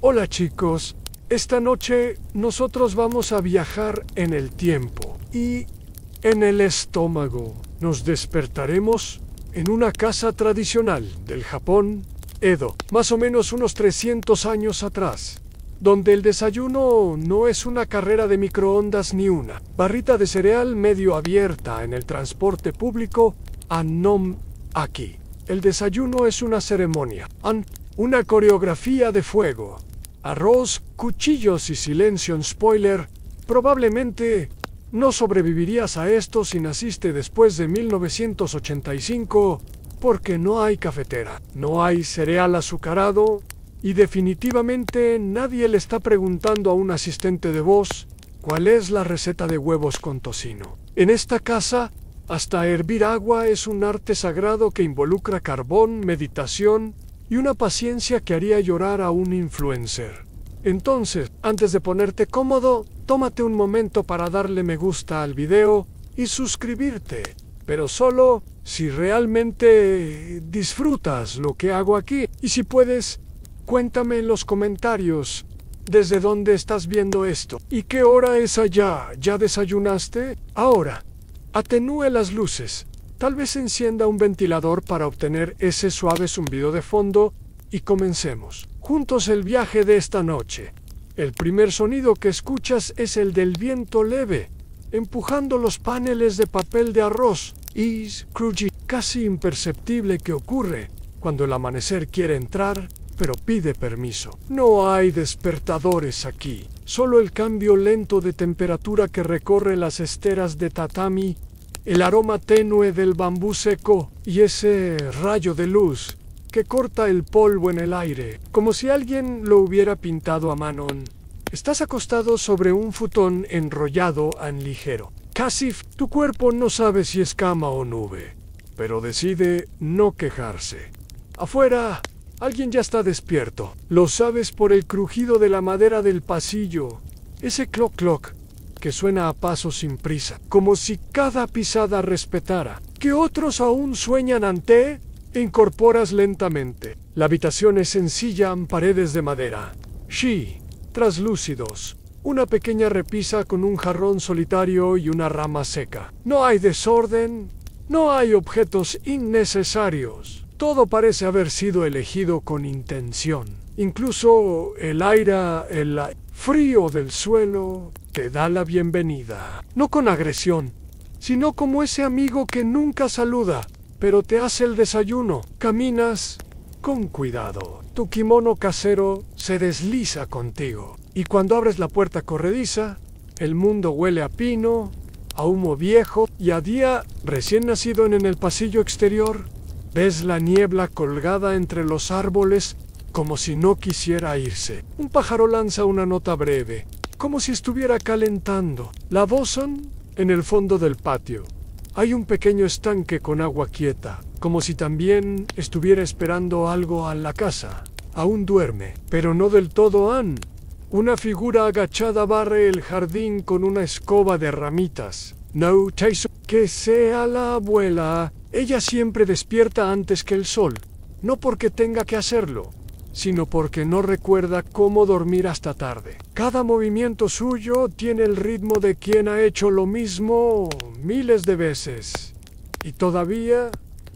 Hola chicos, esta noche nosotros vamos a viajar en el tiempo y en el estómago. Nos despertaremos en una casa tradicional del Japón, Edo, más o menos unos 300 años atrás, donde el desayuno no es una carrera de microondas ni una barrita de cereal medio abierta en el transporte público a nom aquí. El desayuno es una ceremonia, una coreografía de fuego. Arroz, cuchillos y silencio en spoiler. Probablemente no sobrevivirías a esto si naciste después de 1985, porque no hay cafetera, no hay cereal azucarado y definitivamente nadie le está preguntando a un asistente de voz cuál es la receta de huevos con tocino. En esta casa, hasta hervir agua es un arte sagrado que involucra carbón, meditación y una paciencia que haría llorar a un influencer. Entonces, antes de ponerte cómodo, tómate un momento para darle me gusta al video y suscribirte, pero solo si realmente disfrutas lo que hago aquí. Y si puedes, cuéntame en los comentarios desde dónde estás viendo esto y qué hora es allá. ¿Ya desayunaste? Ahora, atenúe las luces. Tal vez encienda un ventilador para obtener ese suave zumbido de fondo y comencemos juntos el viaje de esta noche. El primer sonido que escuchas es el del viento leve, empujando los paneles de papel de arroz y crunchy, casi imperceptible, que ocurre cuando el amanecer quiere entrar, pero pide permiso. No hay despertadores aquí, solo el cambio lento de temperatura que recorre las esteras de tatami, el aroma tenue del bambú seco y ese rayo de luz que corta el polvo en el aire, como si alguien lo hubiera pintado a mano. Estás acostado sobre un futón enrollado en ligero. Casi tu cuerpo no sabe si es cama o nube, pero decide no quejarse. Afuera, alguien ya está despierto. Lo sabes por el crujido de la madera del pasillo, ese cloc cloc que suena a paso sin prisa, como si cada pisada respetara. ¿Que otros aún sueñan ante? Incorporas lentamente. La habitación es sencilla, en paredes de madera. Traslúcidos. Una pequeña repisa con un jarrón solitario y una rama seca. No hay desorden, no hay objetos innecesarios. Todo parece haber sido elegido con intención. Incluso el frío del suelo te da la bienvenida. No con agresión, sino como ese amigo que nunca saluda, pero te hace el desayuno. Caminas con cuidado. Tu kimono casero se desliza contigo. Y cuando abres la puerta corrediza, el mundo huele a pino, a humo viejo y a día recién nacido. En el pasillo exterior ves la niebla colgada entre los árboles como si no quisiera irse. Un pájaro lanza una nota breve, como si estuviera calentando. La bosan en el fondo del patio. Hay un pequeño estanque con agua quieta, como si también estuviera esperando algo a la casa. Aún duerme, pero no del todo. Una figura agachada barre el jardín con una escoba de ramitas. No, que sea la abuela. Ella siempre despierta antes que el sol, no porque tenga que hacerlo, sino porque no recuerda cómo dormir hasta tarde. Cada movimiento suyo tiene el ritmo de quien ha hecho lo mismo miles de veces. Y todavía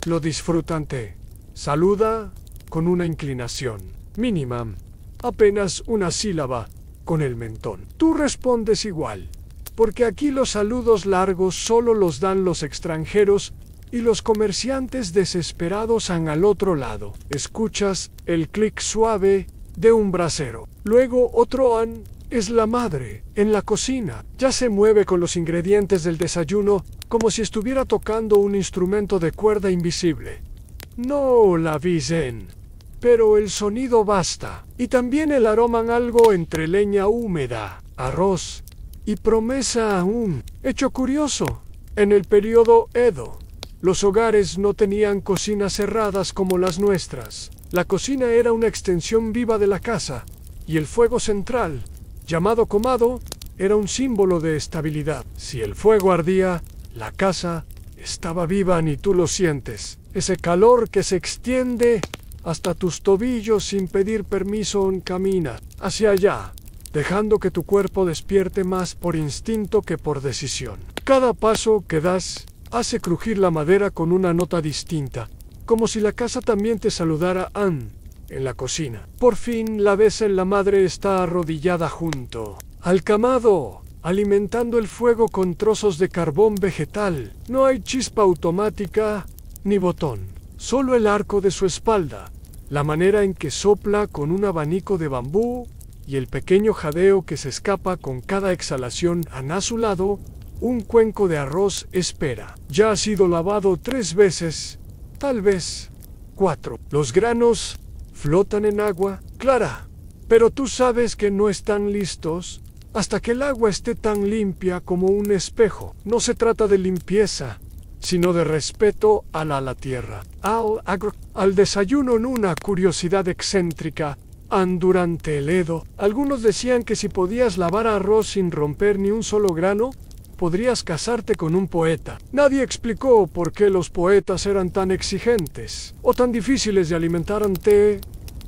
lo disfrutan. Te saluda con una inclinación mínima, apenas una sílaba con el mentón. Tú respondes igual, porque aquí los saludos largos solo los dan los extranjeros y los comerciantes desesperados al otro lado. Escuchas el clic suave de un brasero. Luego otro es la madre, en la cocina. Ya se mueve con los ingredientes del desayuno como si estuviera tocando un instrumento de cuerda invisible. No la dicen, pero el sonido basta. Y también el aroma, algo entre leña húmeda, arroz y promesa aún. Hecho curioso, en el periodo Edo, los hogares no tenían cocinas cerradas como las nuestras. La cocina era una extensión viva de la casa, y el fuego central, llamado komado, era un símbolo de estabilidad. Si el fuego ardía, la casa estaba viva y tú lo sientes. Ese calor que se extiende hasta tus tobillos sin pedir permiso caminas hacia allá, dejando que tu cuerpo despierte más por instinto que por decisión. Cada paso que das hace crujir la madera con una nota distinta, como si la casa también te saludara en la cocina. Por fin la ves en la madre está arrodillada junto al camado, alimentando el fuego con trozos de carbón vegetal. No hay chispa automática ni botón, solo el arco de su espalda, la manera en que sopla con un abanico de bambú y el pequeño jadeo que se escapa con cada exhalación. A su lado, un cuenco de arroz espera. Ya ha sido lavado 3 veces, tal vez 4. Los granos flotan en agua clara, pero tú sabes que no están listos hasta que el agua esté tan limpia como un espejo. No se trata de limpieza, sino de respeto a la tierra. Al desayuno, en una curiosidad excéntrica, durante el Edo, algunos decían que si podías lavar arroz sin romper ni un solo grano, podrías casarte con un poeta. Nadie explicó por qué los poetas eran tan exigentes o tan difíciles de alimentar. Te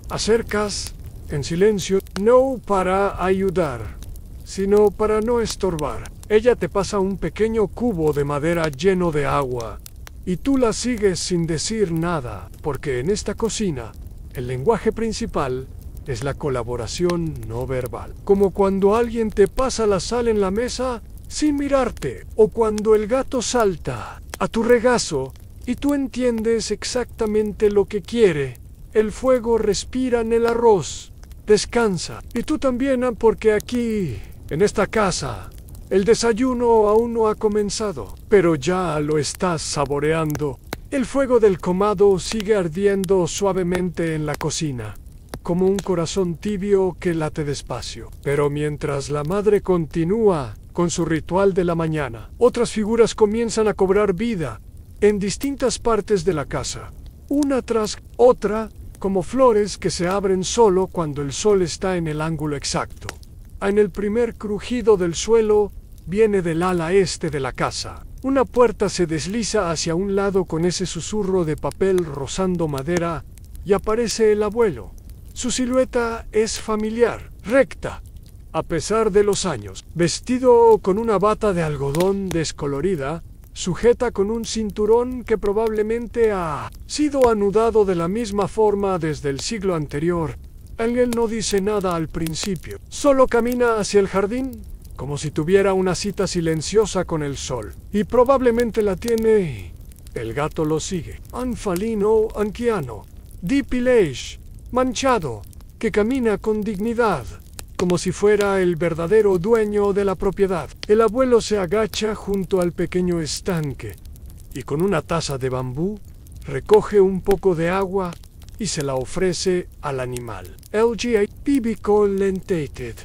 acercas en silencio, no para ayudar, sino para no estorbar. Ella te pasa un pequeño cubo de madera lleno de agua y tú la sigues sin decir nada, porque en esta cocina el lenguaje principal es la colaboración no verbal. Como cuando alguien te pasa la sal en la mesa sin mirarte, o cuando el gato salta a tu regazo y tú entiendes exactamente lo que quiere. El fuego respira en el arroz, descansa, y tú también, porque aquí, en esta casa, el desayuno aún no ha comenzado, pero ya lo estás saboreando. El fuego del comado sigue ardiendo suavemente en la cocina, como un corazón tibio que late despacio. Pero mientras la madre continúa con su ritual de la mañana, otras figuras comienzan a cobrar vida en distintas partes de la casa, una tras otra, como flores que se abren solo cuando el sol está en el ángulo exacto. En el primer crujido del suelo viene del ala este de la casa. Una puerta se desliza hacia un lado con ese susurro de papel rozando madera y aparece el abuelo. Su silueta es familiar, recta, a pesar de los años, vestido con una bata de algodón descolorida, sujeta con un cinturón que probablemente ha sido anudado de la misma forma desde el siglo anterior. Él no dice nada al principio, solo camina hacia el jardín, como si tuviera una cita silenciosa con el sol, y probablemente la tiene. El gato lo sigue. Un felino anciano, de pelage, manchado, que camina con dignidad, como si fuera el verdadero dueño de la propiedad. El abuelo se agacha junto al pequeño estanque y con una taza de bambú recoge un poco de agua y se la ofrece al animal. LGA Bibico Lentated,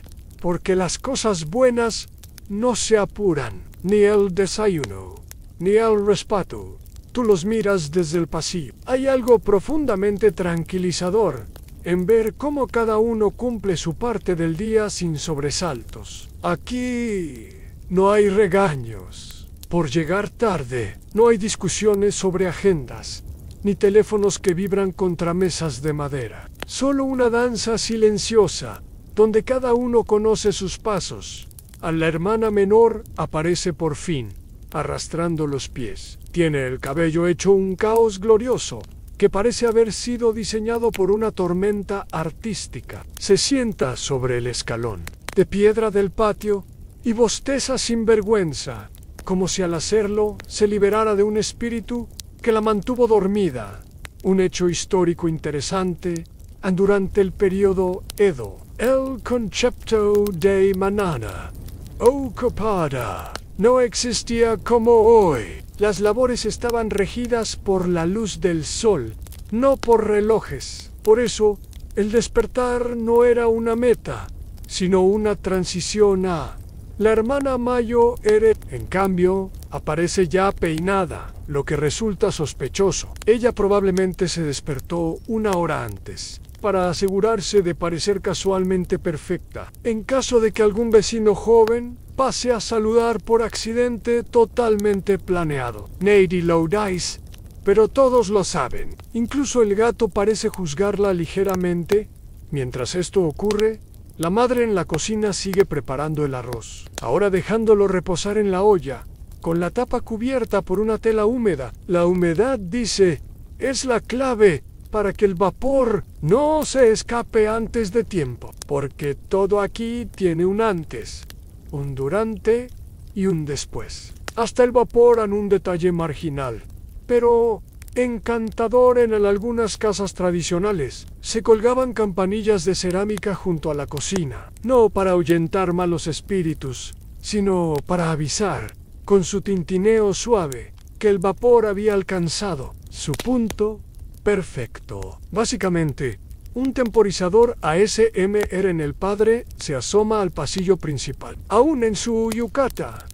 porque las cosas buenas no se apuran, ni el desayuno, ni el respeto. Tú los miras desde el pasillo. Hay algo profundamente tranquilizador en ver cómo cada uno cumple su parte del día sin sobresaltos. Aquí no hay regaños por llegar tarde, no hay discusiones sobre agendas, ni teléfonos que vibran contra mesas de madera. Solo una danza silenciosa, donde cada uno conoce sus pasos. La hermana menor aparece por fin, arrastrando los pies. Tiene el cabello hecho un caos glorioso, que parece haber sido diseñado por una tormenta artística. Se sienta sobre el escalón de piedra del patio y bosteza sin vergüenza, como si al hacerlo se liberara de un espíritu que la mantuvo dormida. Un hecho histórico interesante durante el periodo Edo. El concepto de mañana ocupada no existía como hoy. Las labores estaban regidas por la luz del sol, no por relojes. Por eso, el despertar no era una meta, sino una transición a. La hermana Mayo en cambio, aparece ya peinada, lo que resulta sospechoso. Ella probablemente se despertó 1 hora antes, para asegurarse de parecer casualmente perfecta, en caso de que algún vecino joven pase a saludar por accidente totalmente planeado. Nady Lowdice pero todos lo saben. Incluso el gato parece juzgarla ligeramente. Mientras esto ocurre, la madre en la cocina sigue preparando el arroz, ahora dejándolo reposar en la olla, con la tapa cubierta por una tela húmeda. La humedad, dice, es la clave para que el vapor no se escape antes de tiempo, porque todo aquí tiene un antes, un durante y un después. Hasta el vapor en un detalle marginal, pero encantador en algunas casas tradicionales. Se colgaban campanillas de cerámica junto a la cocina, no para ahuyentar malos espíritus, sino para avisar, con su tintineo suave, que el vapor había alcanzado su punto perfecto. Básicamente, un temporizador ASMR en el padre se asoma al pasillo principal. Aún en su yukata,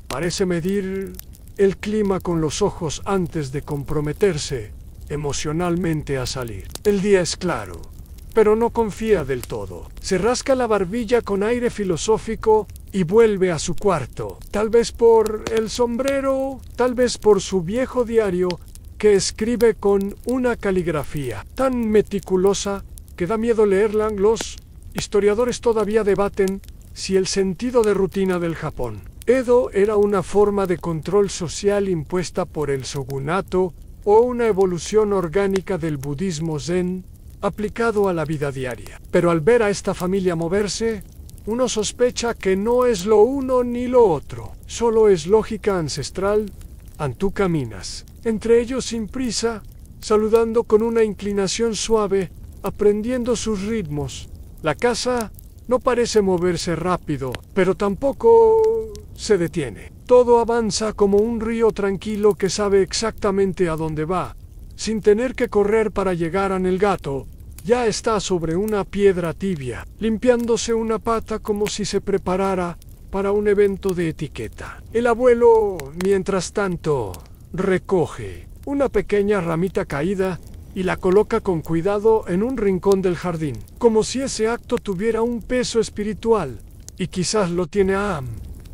parece medir el clima con los ojos antes de comprometerse emocionalmente a salir. El día es claro, pero no confía del todo. Se rasca la barbilla con aire filosófico y vuelve a su cuarto. Tal vez por el sombrero, tal vez por su viejo diario que escribe con una caligrafía tan meticulosa que da miedo leerla. Los historiadores todavía debaten si el sentido de rutina del Japón Edo era una forma de control social impuesta por el shogunato o una evolución orgánica del budismo zen aplicado a la vida diaria. Pero al ver a esta familia moverse, uno sospecha que no es lo uno ni lo otro, solo es lógica ancestral. Tú caminas, entre ellos sin prisa, saludando con una inclinación suave, aprendiendo sus ritmos. La casa no parece moverse rápido, pero tampoco se detiene. Todo avanza como un río tranquilo que sabe exactamente a dónde va, sin tener que correr para llegar al gato. Ya está sobre una piedra tibia, limpiándose una pata como si se preparara para un evento de etiqueta. El abuelo, mientras tanto, recoge una pequeña ramita caída y la coloca con cuidado en un rincón del jardín, como si ese acto tuviera un peso espiritual. Y quizás lo tiene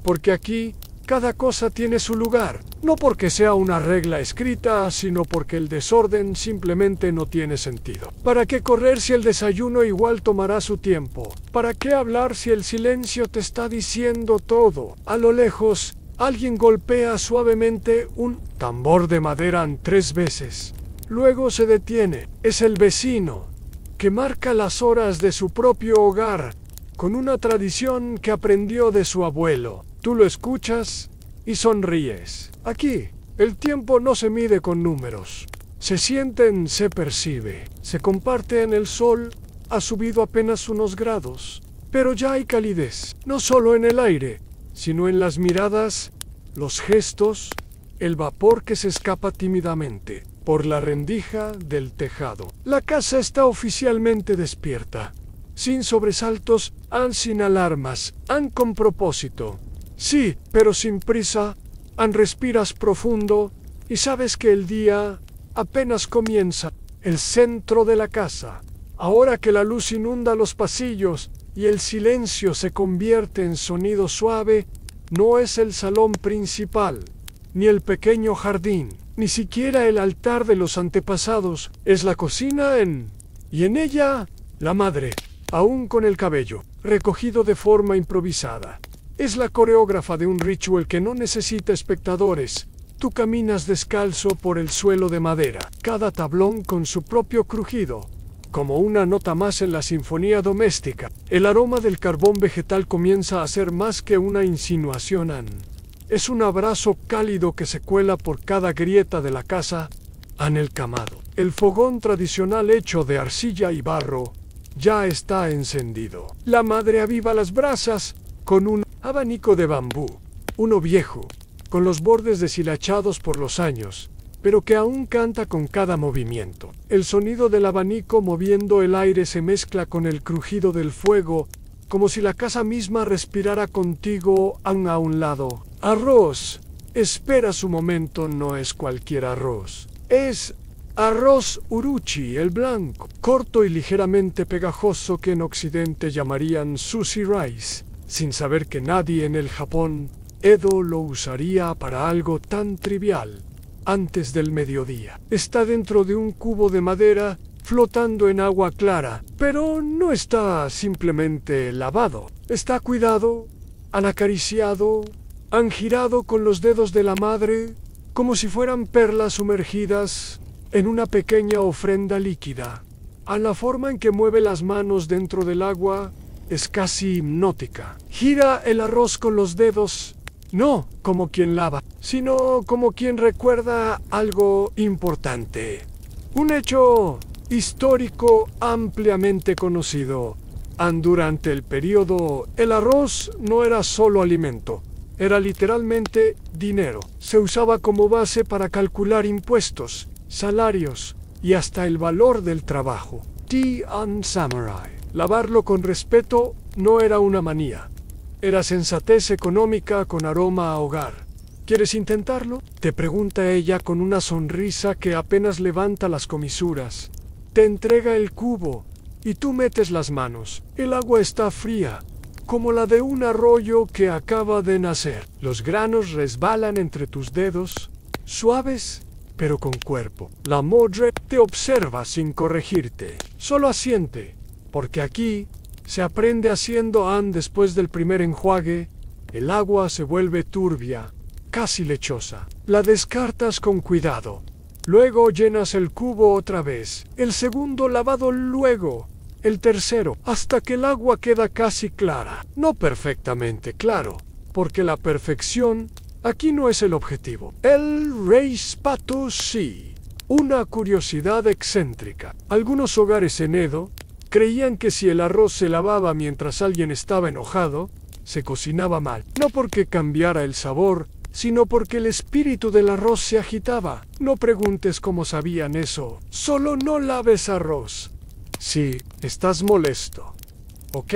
porque aquí cada cosa tiene su lugar, no porque sea una regla escrita, sino porque el desorden simplemente no tiene sentido. ¿Para qué correr si el desayuno igual tomará su tiempo? ¿Para qué hablar si el silencio te está diciendo todo? A lo lejos, alguien golpea suavemente un tambor de madera 3 veces. Luego se detiene. Es el vecino, que marca las horas de su propio hogar, con una tradición que aprendió de su abuelo. Tú lo escuchas y sonríes. Aquí, el tiempo no se mide con números. Se siente, se percibe, se comparte en el sol. Ha subido apenas unos grados, pero ya hay calidez, no solo en el aire, sino en las miradas, los gestos, el vapor que se escapa tímidamente por la rendija del tejado. La casa está oficialmente despierta, sin sobresaltos, sin alarmas, con propósito. Sí, pero sin prisa. Respiras profundo y sabes que el día apenas comienza. El centro de la casa, ahora que la luz inunda los pasillos y el silencio se convierte en sonido suave, no es el salón principal, ni el pequeño jardín, ni siquiera el altar de los antepasados. Es la cocina y en ella la madre, aún con el cabello recogido de forma improvisada. Es la coreógrafa de un ritual que no necesita espectadores. Tú caminas descalzo por el suelo de madera, cada tablón con su propio crujido, como una nota más en la sinfonía doméstica. El aroma del carbón vegetal comienza a ser más que una insinuación. Es un abrazo cálido que se cuela por cada grieta de la casa. El camado, el fogón tradicional hecho de arcilla y barro, ya está encendido. La madre aviva las brasas con un abanico de bambú, uno viejo, con los bordes deshilachados por los años, pero que aún canta con cada movimiento. El sonido del abanico moviendo el aire se mezcla con el crujido del fuego, como si la casa misma respirara contigo a un lado. Arroz. Espera su momento, no es cualquier arroz. Es arroz uruchi, el blanco, corto y ligeramente pegajoso que en Occidente llamarían sushi rice, sin saber que nadie en el Japón Edo lo usaría para algo tan trivial antes del mediodía. Está dentro de un cubo de madera flotando en agua clara, pero no está simplemente lavado. Está cuidado, han acariciado, han girado con los dedos de la madre como si fueran perlas sumergidas en una pequeña ofrenda líquida. A la forma en que mueve las manos dentro del agua es casi hipnótica. Gira el arroz con los dedos, no como quien lava, sino como quien recuerda algo importante. Un hecho histórico ampliamente conocido. Durante el periodo, el arroz no era solo alimento, era literalmente dinero. Se usaba como base para calcular impuestos, salarios y hasta el valor del trabajo. Tea and Samurai. Lavarlo con respeto no era una manía. Era sensatez económica con aroma a hogar. ¿Quieres intentarlo?, te pregunta ella con una sonrisa que apenas levanta las comisuras. Te entrega el cubo y tú metes las manos. El agua está fría, como la de un arroyo que acaba de nacer. Los granos resbalan entre tus dedos, suaves pero con cuerpo. La madre te observa sin corregirte. Solo asiente, porque aquí se aprende haciendo. Después del primer enjuague, el agua se vuelve turbia, casi lechosa. La descartas con cuidado. Luego llenas el cubo otra vez. El segundo lavado luego. El tercero, hasta que el agua queda casi clara. No perfectamente claro, porque la perfección aquí no es el objetivo. El Reispato sí. Una curiosidad excéntrica. Algunos hogares en Edo creían que si el arroz se lavaba mientras alguien estaba enojado, se cocinaba mal. No porque cambiara el sabor, sino porque el espíritu del arroz se agitaba. No preguntes cómo sabían eso. Solo no laves arroz si estás molesto, ¿ok?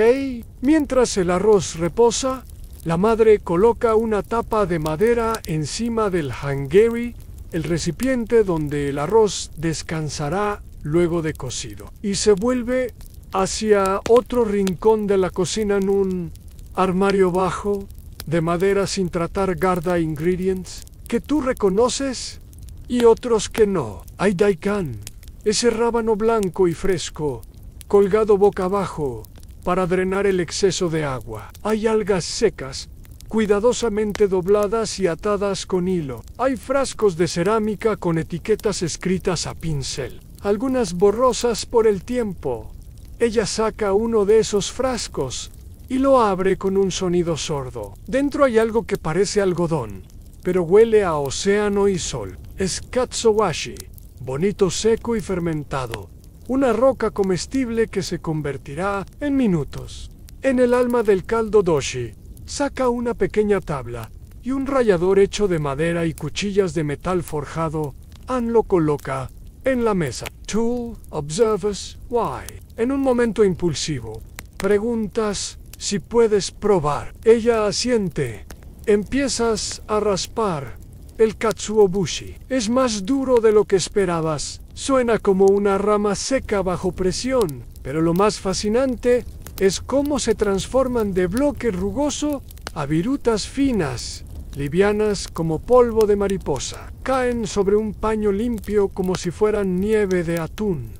Mientras el arroz reposa, la madre coloca una tapa de madera encima del hangeri, el recipiente donde el arroz descansará luego de cocido, y se vuelve hacia otro rincón de la cocina en un armario bajo de madera sin tratar guarda ingredients que tú reconoces y otros que no. Hay daikon, ese rábano blanco y fresco, colgado boca abajo para drenar el exceso de agua. Hay algas secas, cuidadosamente dobladas y atadas con hilo. Hay frascos de cerámica con etiquetas escritas a pincel, algunas borrosas por el tiempo. Ella saca uno de esos frascos y lo abre con un sonido sordo. Dentro hay algo que parece algodón, pero huele a océano y sol. Es katsuobushi, bonito, seco y fermentado. Una roca comestible que se convertirá en minutos. En el alma del caldo doshi, saca una pequeña tabla y un rallador hecho de madera y cuchillas de metal forjado. Lo coloca en la mesa. Tú observas why. En un momento impulsivo, preguntas si puedes probar. Ella asiente. Empiezas a raspar el katsuobushi. Es más duro de lo que esperabas. Suena como una rama seca bajo presión, pero lo más fascinante es cómo se transforman de bloque rugoso a virutas finas, livianas como polvo de mariposa. Caen sobre un paño limpio como si fueran nieve de atún.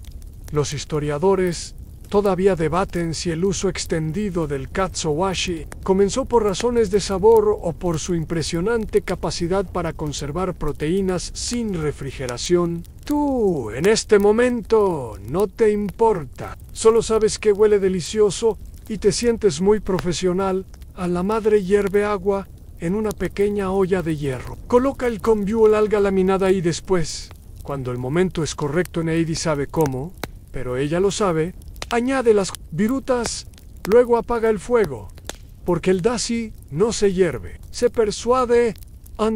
Los historiadores todavía debaten si el uso extendido del katsuobushi comenzó por razones de sabor o por su impresionante capacidad para conservar proteínas sin refrigeración. Tú, en este momento, no te importa. Solo sabes que huele delicioso y te sientes muy profesional. A la madre hierve agua en una pequeña olla de hierro. Coloca el kombu, el alga laminada, y después, cuando el momento es correcto, Neidi sabe cómo, pero ella lo sabe, añade las virutas, luego apaga el fuego, porque el dashi no se hierve, se persuade.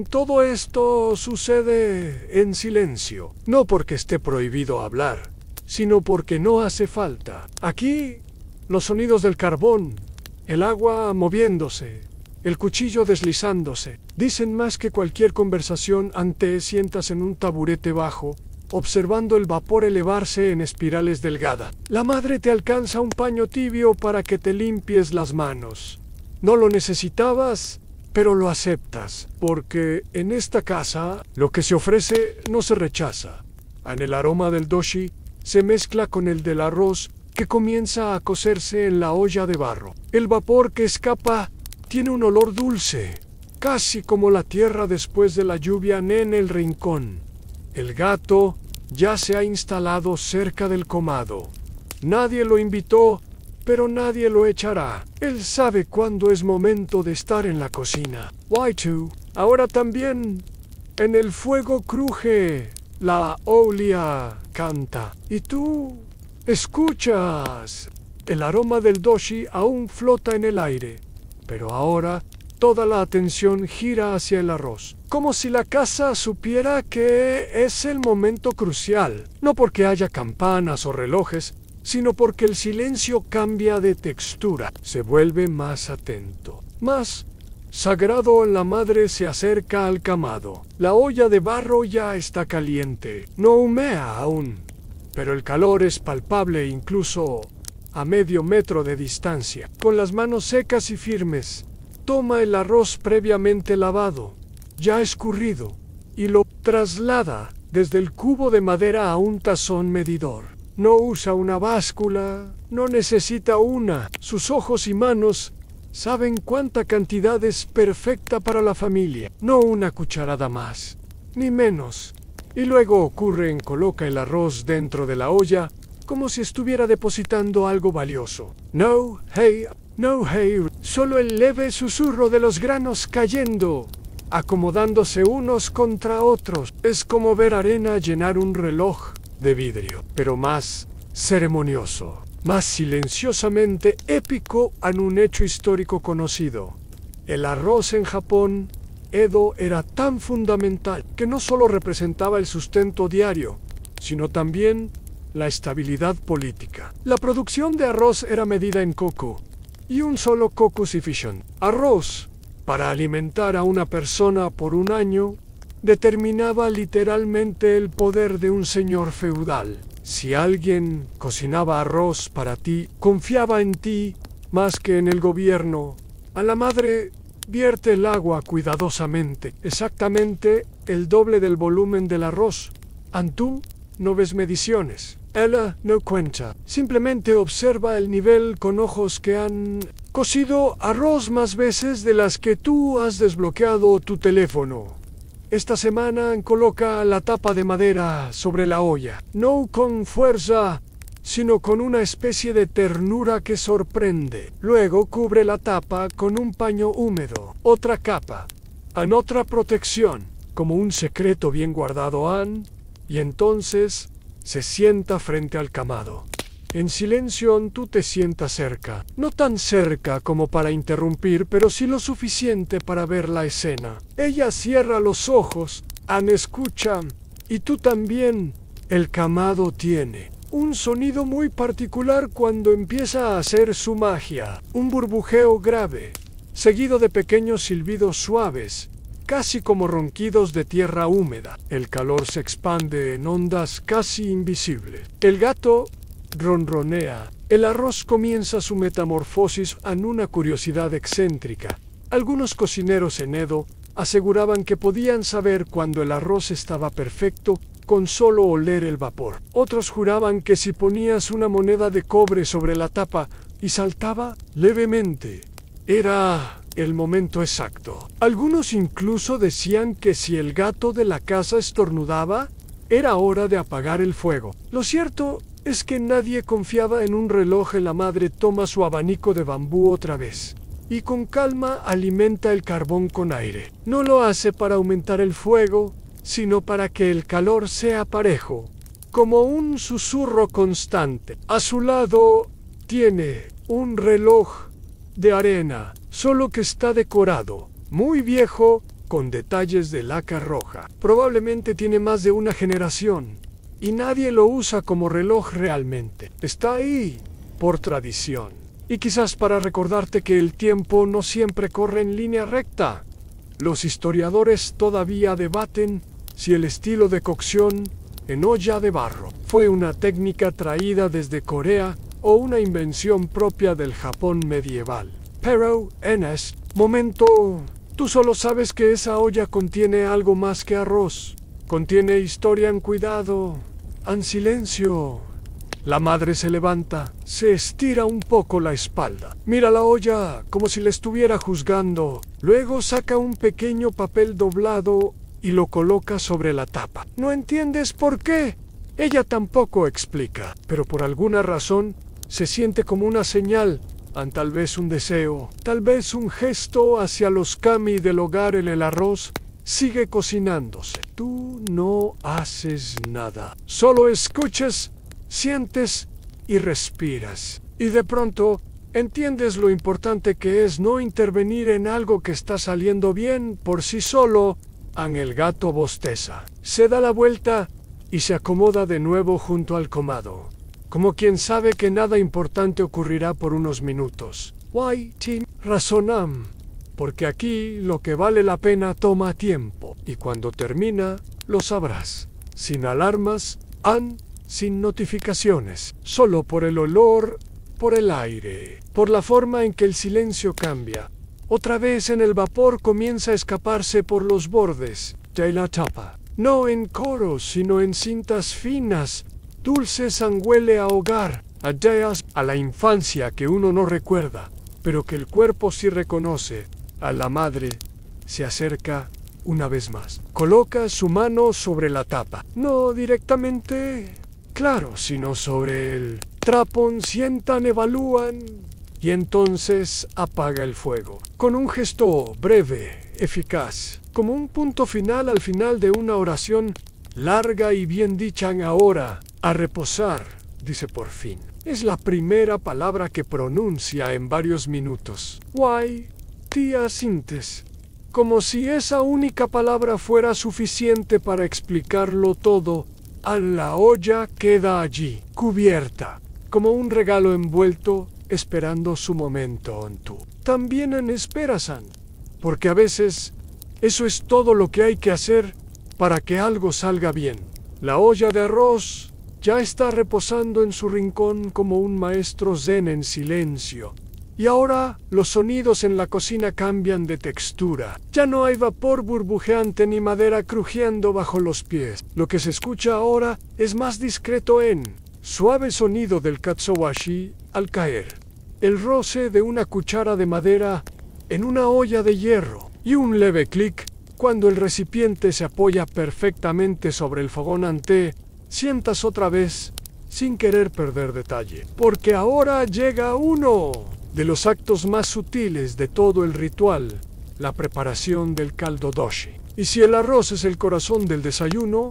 Todo esto sucede en silencio, no porque esté prohibido hablar, sino porque no hace falta. Aquí, los sonidos del carbón, el agua moviéndose, el cuchillo deslizándose, dicen más que cualquier conversación. Te sientas en un taburete bajo, observando el vapor elevarse en espirales delgadas. La madre te alcanza un paño tibio para que te limpies las manos. ¿No lo necesitabas? pero lo aceptas, porque en esta casa lo que se ofrece no se rechaza. En el aroma del doshi se mezcla con el del arroz que comienza a cocerse en la olla de barro. El vapor que escapa tiene un olor dulce, casi como la tierra después de la lluvia en el rincón. El gato ya se ha instalado cerca del comado. Nadie lo invitó, pero nadie lo echará. Él sabe cuándo es momento de estar en la cocina. Y2, ahora también en el fuego cruje, la olia canta. Y tú escuchas. El aroma del doshi aún flota en el aire, pero ahora toda la atención gira hacia el arroz, como si la casa supiera que es el momento crucial, no porque haya campanas o relojes, sino porque el silencio cambia de textura, se vuelve más atento, más sagrado. La madre se acerca al camado. La olla de barro ya está caliente, no humea aún, pero el calor es palpable incluso a medio metro de distancia. Con las manos secas y firmes, toma el arroz previamente lavado, ya escurrido, y lo traslada desde el cubo de madera a un tazón medidor. No usa una báscula, no necesita una. Sus ojos y manos saben cuánta cantidad es perfecta para la familia. No una cucharada más, ni menos. Y luego coloca el arroz dentro de la olla como si estuviera depositando algo valioso. No, hey, solo el leve susurro de los granos cayendo, acomodándose unos contra otros. Es como ver arena llenar un reloj de vidrio, pero más ceremonioso, más silenciosamente épico en un hecho histórico conocido. El arroz en Japón, Edo, era tan fundamental que no solo representaba el sustento diario, sino también la estabilidad política. La producción de arroz era medida en koku, y un solo koku sufficient. Arroz, para alimentar a una persona por un año, determinaba literalmente el poder de un señor feudal. Si alguien cocinaba arroz para ti, confiaba en ti más que en el gobierno. A la madre vierte el agua cuidadosamente, exactamente el doble del volumen del arroz. Tú no ves mediciones. Ella no cuenta. Simplemente observa el nivel con ojos que han cocido arroz más veces de las que tú has desbloqueado tu teléfono. Esta semana coloca la tapa de madera sobre la olla, no con fuerza, sino con una especie de ternura que sorprende. Luego cubre la tapa con un paño húmedo, otra capa, otra protección, como un secreto bien guardado, y entonces se sienta frente al camado. En silencio, tú te sientas cerca, no tan cerca como para interrumpir, pero sí lo suficiente para ver la escena. Ella cierra los ojos, escucha, y tú también. El camado tiene un sonido muy particular cuando empieza a hacer su magia, un burbujeo grave, seguido de pequeños silbidos suaves, casi como ronquidos de tierra húmeda. El calor se expande en ondas casi invisibles. El gato ronronea. El arroz comienza su metamorfosis en una curiosidad excéntrica. Algunos cocineros en Edo aseguraban que podían saber cuando el arroz estaba perfecto con solo oler el vapor. Otros juraban que si ponías una moneda de cobre sobre la tapa y saltaba levemente, era el momento exacto. Algunos incluso decían que si el gato de la casa estornudaba, era hora de apagar el fuego. Lo cierto es que nadie confiaba en un reloj. La madre toma su abanico de bambú otra vez y con calma alimenta el carbón con aire. No lo hace para aumentar el fuego, sino para que el calor sea parejo, como un susurro constante. A su lado tiene un reloj de arena, solo que está decorado, muy viejo, con detalles de laca roja. Probablemente tiene más de una generación, y nadie lo usa como reloj realmente. Está ahí por tradición, y quizás para recordarte que el tiempo no siempre corre en línea recta. Los historiadores todavía debaten si el estilo de cocción en olla de barro fue una técnica traída desde Corea o una invención propia del Japón medieval. Pero en este momento Tú solo sabes que esa olla contiene algo más que arroz. Contiene historia en cuidado, en silencio. La madre se levanta, se estira un poco la espalda. Mira la olla como si le estuviera juzgando. Luego saca un pequeño papel doblado y lo coloca sobre la tapa. ¿No entiendes por qué? Ella tampoco explica, pero por alguna razón se siente como una señal. Tal vez un deseo, tal vez un gesto hacia los kami del hogar en el arroz. Sigue cocinándose. Tú no haces nada. Solo escuchas, sientes y respiras. Y de pronto entiendes lo importante que es no intervenir en algo que está saliendo bien por sí solo. El gato bosteza. Se da la vuelta y se acomoda de nuevo junto al comado, como quien sabe que nada importante ocurrirá por unos minutos. Why, Tim? Razonam. Porque aquí lo que vale la pena toma tiempo, y cuando termina, lo sabrás. Sin alarmas, sin notificaciones, solo por el olor, por el aire, por la forma en que el silencio cambia. Otra vez en el vapor comienza a escaparse por los bordes de la tapa. No en coros, sino en cintas finas, dulces huele a hogar, a ideas, a la infancia que uno no recuerda, pero que el cuerpo sí reconoce. A la madre se acerca una vez más. Coloca su mano sobre la tapa. No directamente, claro, sino sobre el trapón, sientan, evalúan y entonces apaga el fuego. Con un gesto breve, eficaz, como un punto final al final de una oración larga y bien dicha. Ahora, a reposar, dice por fin. Es la primera palabra que pronuncia en varios minutos. Why? Tía Sintes, como si esa única palabra fuera suficiente para explicarlo todo. La olla queda allí, cubierta, como un regalo envuelto, esperando su momento. Tú también en esperasan, porque a veces eso es todo lo que hay que hacer para que algo salga bien. La olla de arroz ya está reposando en su rincón como un maestro zen en silencio. Y ahora los sonidos en la cocina cambian de textura. Ya no hay vapor burbujeante ni madera crujiendo bajo los pies. Lo que se escucha ahora es más discreto suave sonido del katsuobushi al caer, el roce de una cuchara de madera en una olla de hierro y un leve clic cuando el recipiente se apoya perfectamente sobre el fogón. Sientas otra vez sin querer perder detalle, porque ahora llega uno de los actos más sutiles de todo el ritual, la preparación del caldo dashi. Y si el arroz es el corazón del desayuno,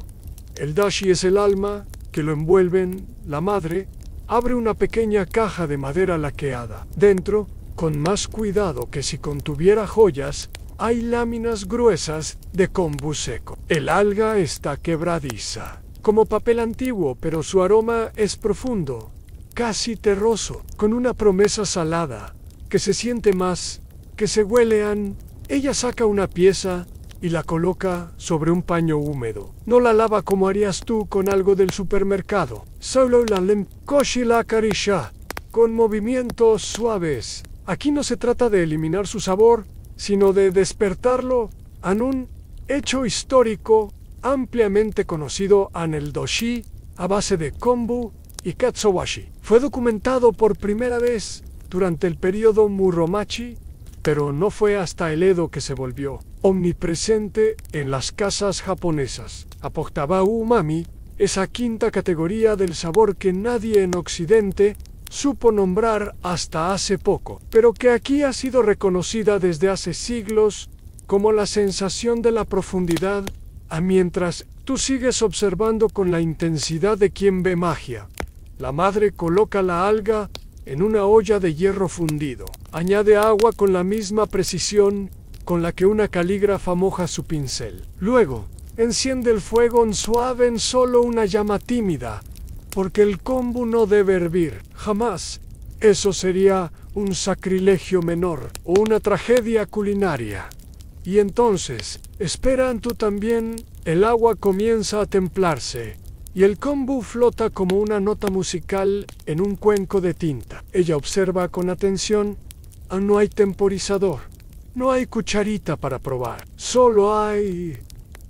el dashi es el alma que lo envuelven. La madre abre una pequeña caja de madera laqueada. Dentro, con más cuidado que si contuviera joyas, hay láminas gruesas de kombu seco. El alga está quebradiza, como papel antiguo, pero su aroma es profundo, casi terroso, con una promesa salada, que se siente más, que se huele. Ella saca una pieza y la coloca sobre un paño húmedo. No la lava como harías tú con algo del supermercado. Solo la limpieza y la acaricia, con movimientos suaves. Aquí no se trata de eliminar su sabor, sino de despertarlo en un hecho histórico ampliamente conocido en el dashi a base de kombu y katsuobushi. Fue documentado por primera vez durante el período Muromachi, pero no fue hasta el Edo que se volvió omnipresente en las casas japonesas. Apoctaba umami, esa quinta categoría del sabor que nadie en Occidente supo nombrar hasta hace poco, pero que aquí ha sido reconocida desde hace siglos como la sensación de la profundidad, mientras tú sigues observando con la intensidad de quien ve magia. La madre coloca la alga en una olla de hierro fundido. Añade agua con la misma precisión con la que una calígrafa moja su pincel. Luego, enciende el fuego en suave en solo una llama tímida, porque el kombu no debe hervir, jamás. Eso sería un sacrilegio menor o una tragedia culinaria. Y entonces, esperan tú también, el agua comienza a templarse, y el kombu flota como una nota musical en un cuenco de tinta. Ella observa con atención, no hay temporizador. No hay cucharita para probar, solo hay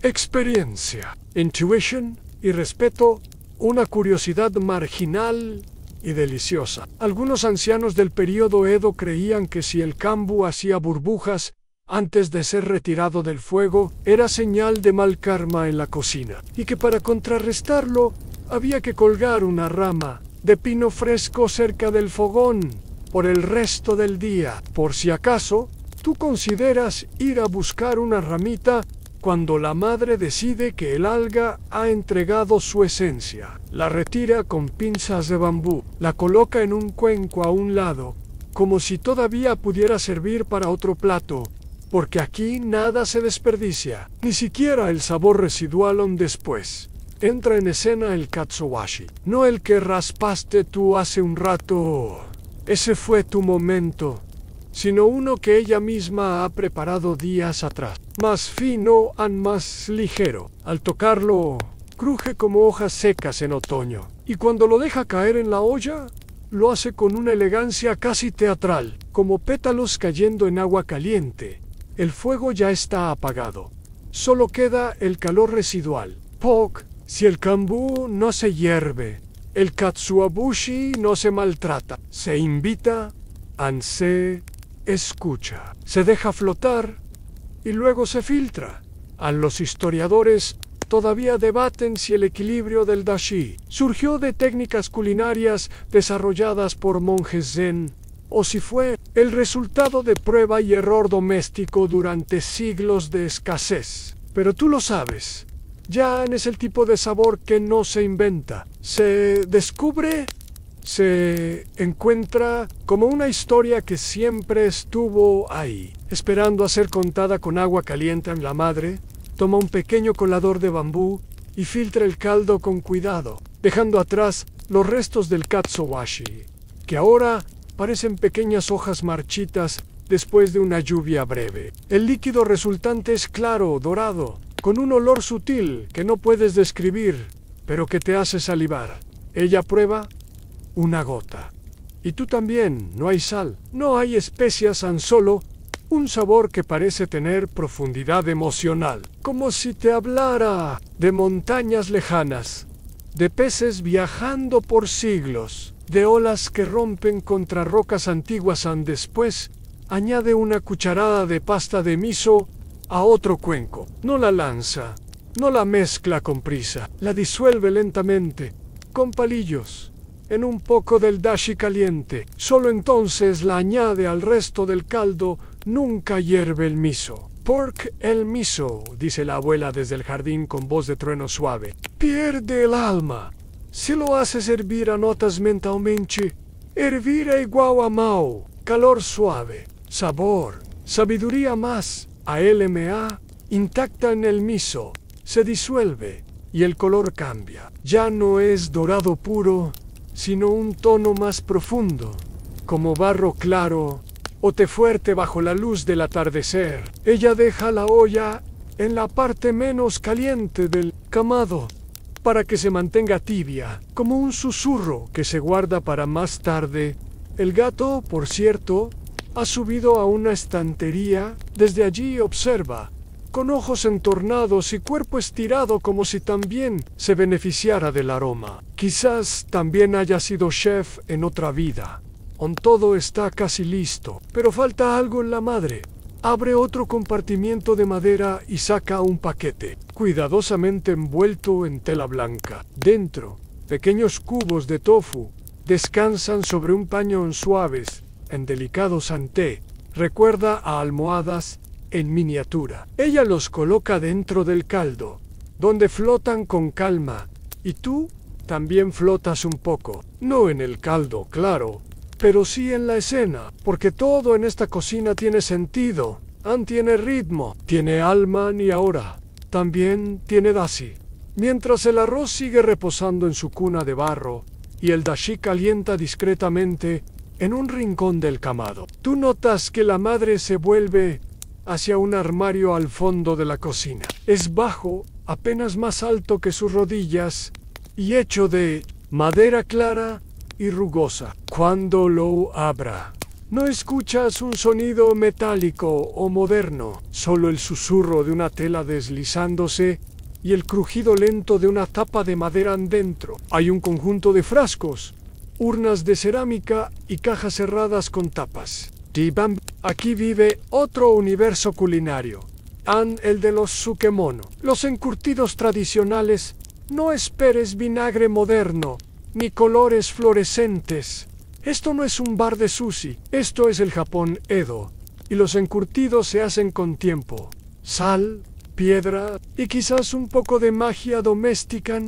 experiencia, intuition y respeto, una curiosidad marginal y deliciosa. Algunos ancianos del período Edo creían que si el cambu hacía burbujas antes de ser retirado del fuego, era señal de mal karma en la cocina, y que para contrarrestarlo había que colgar una rama de pino fresco cerca del fogón por el resto del día. Por si acaso, tú consideras ir a buscar una ramita cuando la madre decide que el alga ha entregado su esencia. La retira con pinzas de bambú, la coloca en un cuenco a un lado, como si todavía pudiera servir para otro plato, porque aquí nada se desperdicia, ni siquiera el sabor residual aún después. Entra en escena el katsuobushi, no el que raspaste tú hace un rato. Ese fue tu momento, sino uno que ella misma ha preparado días atrás. Más fino y más ligero. Al tocarlo, cruje como hojas secas en otoño. Y cuando lo deja caer en la olla, lo hace con una elegancia casi teatral, como pétalos cayendo en agua caliente. El fuego ya está apagado. Solo queda el calor residual. Si el cambu no se hierve, el katsuobushi no se maltrata. Se invita, se escucha, se deja flotar y luego se filtra. A los historiadores todavía debaten si el equilibrio del dashi surgió de técnicas culinarias desarrolladas por monjes zen o si fue el resultado de prueba y error doméstico durante siglos de escasez. Pero tú lo sabes, yan es el tipo de sabor que no se inventa, se descubre, se encuentra como una historia que siempre estuvo ahí, esperando a ser contada con agua caliente en la madre. Toma un pequeño colador de bambú y filtra el caldo con cuidado, dejando atrás los restos del katsuobushi, que ahora parecen pequeñas hojas marchitas después de una lluvia breve. El líquido resultante es claro, dorado, con un olor sutil que no puedes describir, pero que te hace salivar. Ella prueba una gota. Y tú también, no hay sal, no hay especias, tan solo un sabor que parece tener profundidad emocional, como si te hablara de montañas lejanas, de peces viajando por siglos, de olas que rompen contra rocas antiguas. Después, añade una cucharada de pasta de miso a otro cuenco. No la lanza, no la mezcla con prisa, la disuelve lentamente, con palillos, en un poco del dashi caliente. Solo entonces la añade al resto del caldo. Nunca hierve el miso. El miso, dice la abuela desde el jardín con voz de trueno suave, pierde el alma. Si lo haces hervir anotas mentalmente. Hervir é igual a mao, calor suave, sabor, sabiduría más. ALMA, intacta en el miso, se disuelve y el color cambia. Ya no es dorado puro, sino un tono más profundo, como barro claro o té fuerte bajo la luz del atardecer. Ella deja la olla en la parte menos caliente del camado para que se mantenga tibia, como un susurro que se guarda para más tarde. El gato, por cierto, ha subido a una estantería. Desde allí observa, con ojos entornados y cuerpo estirado, como si también se beneficiara del aroma. Quizás también haya sido chef en otra vida. Todo está casi listo, pero falta algo en la madre. Abre otro compartimiento de madera y saca un paquete, cuidadosamente envuelto en tela blanca. Dentro, pequeños cubos de tofu descansan sobre un paño suaves, en delicado santé. Recuerda a almohadas en miniatura. Ella los coloca dentro del caldo, donde flotan con calma, y tú también flotas un poco. No en el caldo, claro, pero sí en la escena, porque todo en esta cocina tiene sentido, tiene ritmo, tiene alma y ahora también tiene dashi. Mientras el arroz sigue reposando en su cuna de barro y el dashi calienta discretamente en un rincón del camado, tú notas que la madre se vuelve hacia un armario al fondo de la cocina. Es bajo, apenas más alto que sus rodillas, y hecho de madera clara y rugosa. Cuando lo abra, No escuchas un sonido metálico o moderno, solo el susurro de una tela deslizándose y el crujido lento de una tapa de madera dentro. Hay un conjunto de frascos, urnas de cerámica y cajas cerradas con tapas. Aquí vive otro universo culinario, el de los tsukemono, los encurtidos tradicionales. No esperes vinagre moderno, ni colores fluorescentes. Esto no es un bar de sushi, esto es el Japón Edo, y los encurtidos se hacen con tiempo. Sal, piedra y quizás un poco de magia doméstica.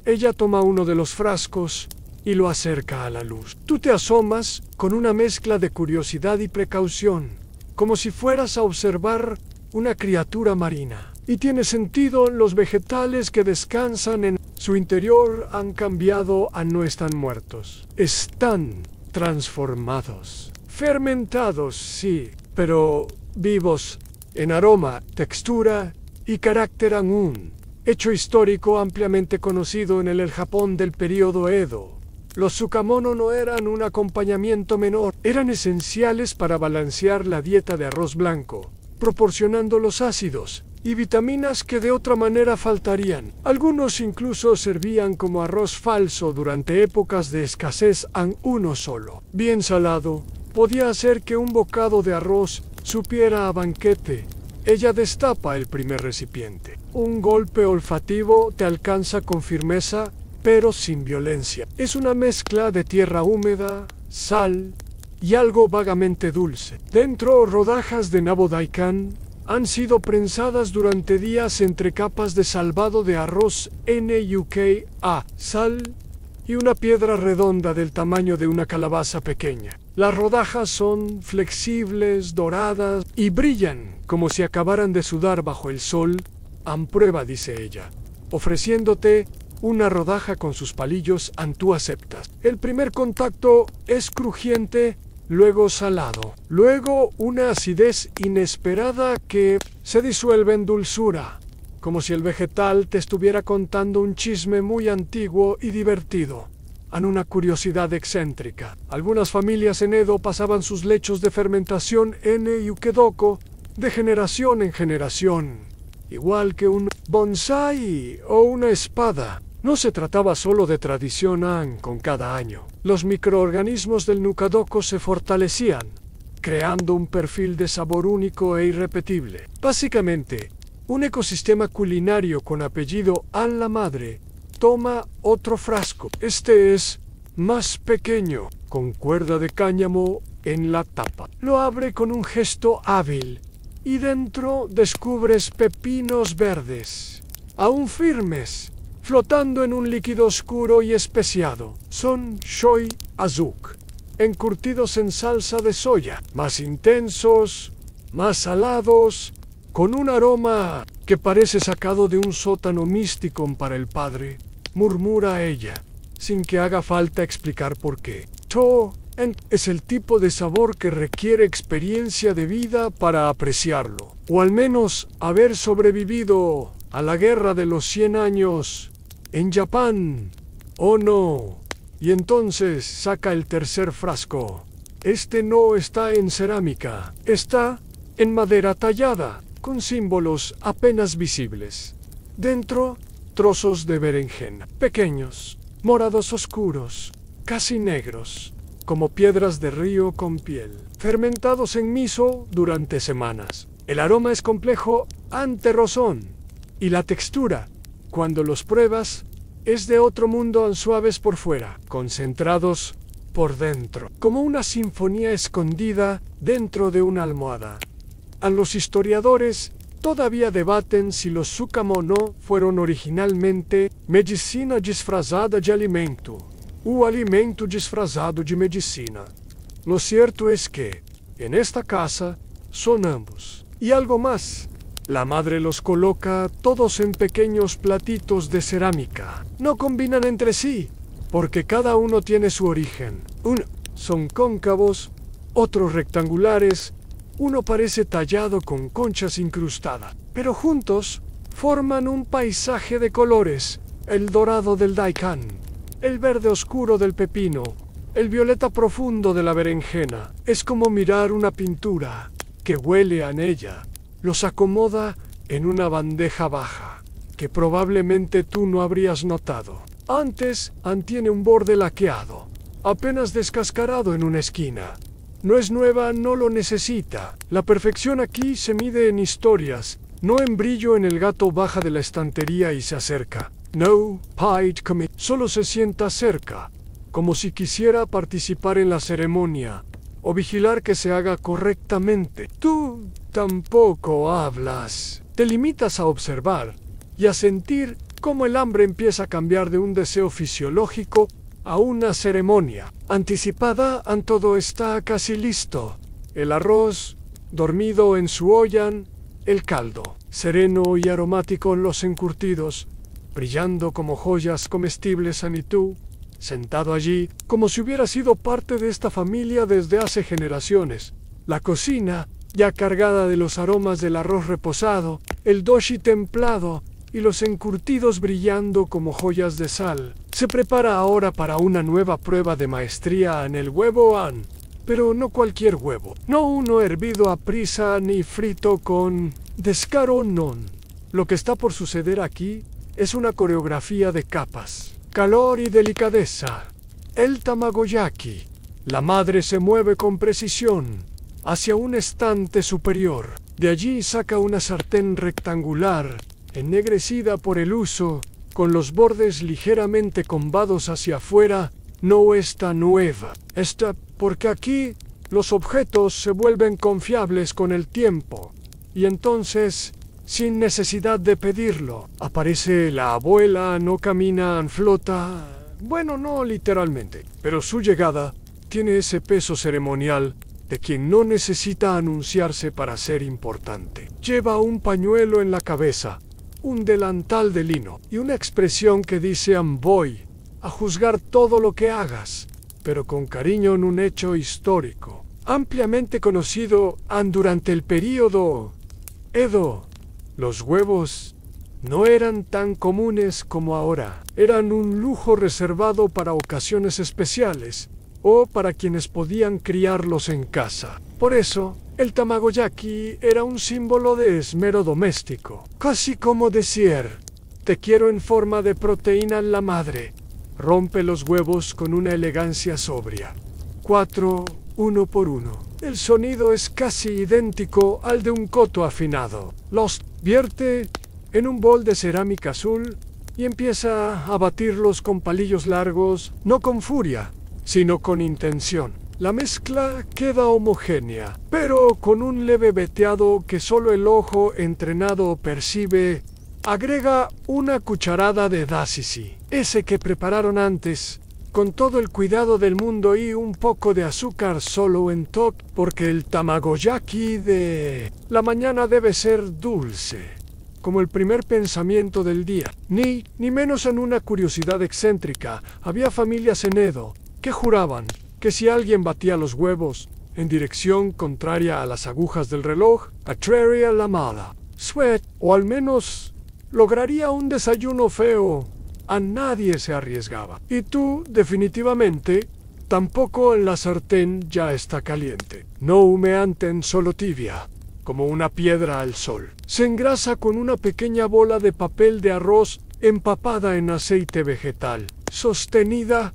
Ella toma uno de los frascos y lo acerca a la luz. Tú te asomas con una mezcla de curiosidad y precaución, como si fueras a observar una criatura marina. Y tiene sentido, los vegetales que descansan en su interior han cambiado, no están muertos. Están transformados. Fermentados, sí, pero vivos en aroma, textura y carácter aún. Hecho histórico ampliamente conocido en el Japón del período Edo. Los tsukemono no eran un acompañamiento menor, eran esenciales para balancear la dieta de arroz blanco, proporcionando los ácidos y vitaminas que de otra manera faltarían. Algunos incluso servían como arroz falso durante épocas de escasez uno solo. Bien salado, podía hacer que un bocado de arroz supiera a banquete. Ella destapa el primer recipiente. Un golpe olfativo te alcanza con firmeza, pero sin violencia. Es una mezcla de tierra húmeda, sal y algo vagamente dulce. Dentro, rodajas de nabo daikon han sido prensadas durante días entre capas de salvado de arroz NUKA, sal y una piedra redonda del tamaño de una calabaza pequeña. Las rodajas son flexibles, doradas y brillan como si acabaran de sudar bajo el sol. Prueba, dice ella, ofreciéndote una rodaja con sus palillos. Tú aceptas. El primer contacto es crujiente, luego salado, luego una acidez inesperada que se disuelve en dulzura, como si el vegetal te estuviera contando un chisme muy antiguo y divertido. Una curiosidad excéntrica. Algunas familias en Edo pasaban sus lechos de fermentación en ukedoko de generación en generación, igual que un bonsai o una espada. No se trataba solo de tradición con cada año. Los microorganismos del nukadoko se fortalecían, creando un perfil de sabor único e irrepetible. Básicamente, un ecosistema culinario con apellido la madre toma otro frasco. Este es más pequeño, con cuerda de cáñamo en la tapa. Lo abre con un gesto hábil y dentro descubres pepinos verdes, aún firmes, flotando en un líquido oscuro y especiado. Son shoy azuk, encurtidos en salsa de soya, más intensos, más salados, con un aroma que parece sacado de un sótano místico para el padre, murmura ella, sin que haga falta explicar por qué. Es el tipo de sabor que requiere experiencia de vida para apreciarlo, o al menos haber sobrevivido a la guerra de los 100 años en Japón. Oh no. Y entonces saca el tercer frasco. Este no está en cerámica, está en madera tallada, con símbolos apenas visibles. Dentro, trozos de berenjena, pequeños, morados oscuros, casi negros, como piedras de río con piel, fermentados en miso durante semanas. El aroma es complejo ante rozón, y la textura, cuando los pruebas, es de otro mundo. Suaves por fuera, concentrados por dentro, como una sinfonía escondida dentro de una almohada. Los historiadores todavía debaten si los tsukemono fueron originalmente medicina disfrazada de alimento, o alimento disfrazado de medicina. Lo cierto es que, en esta casa, son ambos. Y algo más. La madre los coloca todos en pequeños platitos de cerámica. No combinan entre sí, porque cada uno tiene su origen. Unos son cóncavos, otros rectangulares, uno parece tallado con conchas incrustadas. Pero juntos forman un paisaje de colores: el dorado del daikon, el verde oscuro del pepino, El violeta profundo de la berenjena es como mirar una pintura que huele a ella. Los acomoda en una bandeja baja, que probablemente tú no habrías notado. Antes, tiene un borde laqueado, apenas descascarado en una esquina. No es nueva, no lo necesita. La perfección aquí se mide en historias, no en brillo. En el gato baja de la estantería y se acerca. No, Pied Commit. Solo se sienta cerca, como si quisiera participar en la ceremonia o vigilar que se haga correctamente. Tú tampoco hablas. Te limitas a observar y a sentir cómo el hambre empieza a cambiar de un deseo fisiológico a una ceremonia anticipada. Todo está casi listo. El arroz, dormido en su olla, el caldo, sereno y aromático en los encurtidos, brillando como joyas comestibles. Y tú, sentado allí, como si hubiera sido parte de esta familia desde hace generaciones. La cocina, ya cargada de los aromas del arroz reposado, el doshi templado y los encurtidos brillando como joyas de sal. Se prepara ahora para una nueva prueba de maestría en el huevo An. Pero no cualquier huevo, no uno hervido a prisa ni frito con descaro, non. Lo que está por suceder aquí es una coreografía de capas, calor y delicadeza. El tamagoyaki. La madre se mueve con precisión hacia un estante superior. De allí saca una sartén rectangular, ennegrecida por el uso, con los bordes ligeramente combados hacia afuera. No está nueva. Está porque aquí los objetos se vuelven confiables con el tiempo. Y entonces, sin necesidad de pedirlo, aparece la abuela, no camina, flota. Bueno, no literalmente, pero su llegada tiene ese peso ceremonial de quien no necesita anunciarse para ser importante. Lleva un pañuelo en la cabeza, un delantal de lino y una expresión que dice voy a juzgar todo lo que hagas, pero con cariño en un hecho histórico, ampliamente conocido durante el período Edo. Los huevos no eran tan comunes como ahora. Eran un lujo reservado para ocasiones especiales o para quienes podían criarlos en casa. Por eso, el tamagoyaki era un símbolo de esmero doméstico, casi como decir, te quiero en forma de proteína en la madre. Rompe los huevos con una elegancia sobria. 4, uno por uno. El sonido es casi idéntico al de un coto afinado. Los vierte en un bol de cerámica azul y empieza a batirlos con palillos largos, no con furia, sino con intención. La mezcla queda homogénea, pero con un leve veteado que solo el ojo entrenado percibe. Agrega una cucharada de dashishi, ese que prepararon antes, con todo el cuidado del mundo, y un poco de azúcar solo en toque, porque el tamagoyaki de la mañana debe ser dulce, como el primer pensamiento del día. Ni menos en una curiosidad excéntrica, había familias en Edo que juraban que si alguien batía los huevos en dirección contraria a las agujas del reloj, atraería la mala suerte, o al menos lograría un desayuno feo. A nadie se arriesgaba. Y tú, definitivamente, tampoco. En la sartén ya está caliente. No humeante, solo tibia, como una piedra al sol. Se engrasa con una pequeña bola de papel de arroz empapada en aceite vegetal, sostenida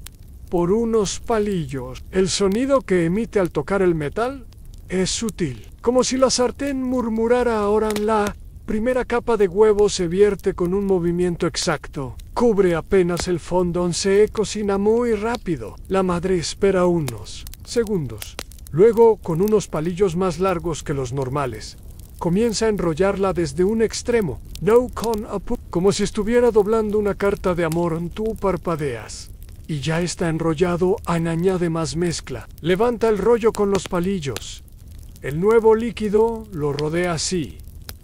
por unos palillos. El sonido que emite al tocar el metal es sutil, como si la sartén murmurara. Ahora la primera capa de huevo se vierte con un movimiento exacto. Cubre apenas el fondo, se cocina muy rápido. La madre espera unos segundos. Luego, con unos palillos más largos que los normales, comienza a enrollarla desde un extremo, no con como si estuviera doblando una carta de amor. Tú parpadeas y ya está enrollado. Añade más mezcla. Levanta el rollo con los palillos. El nuevo líquido lo rodea así.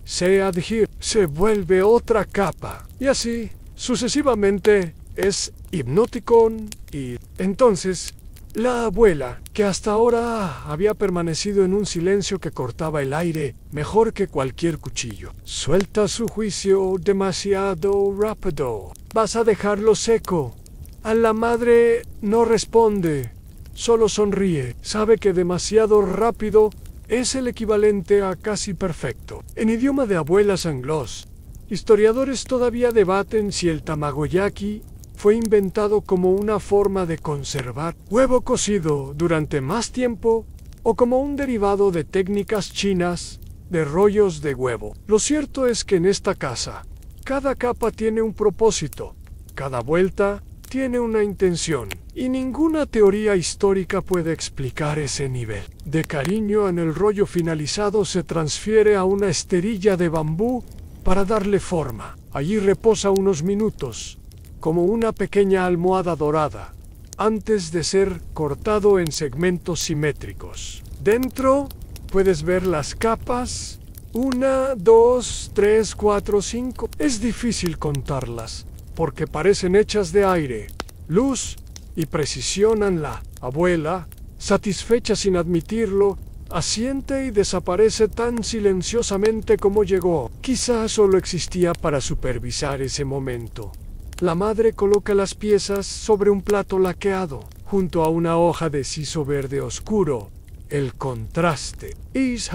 Se adhiere, se vuelve otra capa, y así sucesivamente. Es hipnótico. Y entonces la abuela, que hasta ahora había permanecido en un silencio que cortaba el aire mejor que cualquier cuchillo, suelta su juicio demasiado rápido. ¿Vas a dejarlo seco? A la madre no responde. Solo sonríe. Sabe que demasiado rápido es el equivalente a casi perfecto. En idioma de abuelas anglos, historiadores todavía debaten si el tamagoyaki fue inventado como una forma de conservar huevo cocido durante más tiempo o como un derivado de técnicas chinas de rollos de huevo. Lo cierto es que en esta casa, cada capa tiene un propósito, cada vuelta tiene una intención, y ninguna teoría histórica puede explicar ese nivel de cariño. En el rollo finalizado se transfiere a una esterilla de bambú para darle forma. Allí reposa unos minutos, como una pequeña almohada dorada, antes de ser cortado en segmentos simétricos. Dentro puedes ver las capas. 1, 2, 3, 4, 5. Es difícil contarlas, porque parecen hechas de aire, luz y precisión. La abuela, satisfecha sin admitirlo, asiente y desaparece tan silenciosamente como llegó. Quizá solo existía para supervisar ese momento. La madre coloca las piezas sobre un plato laqueado, junto a una hoja de siso verde oscuro. El contraste es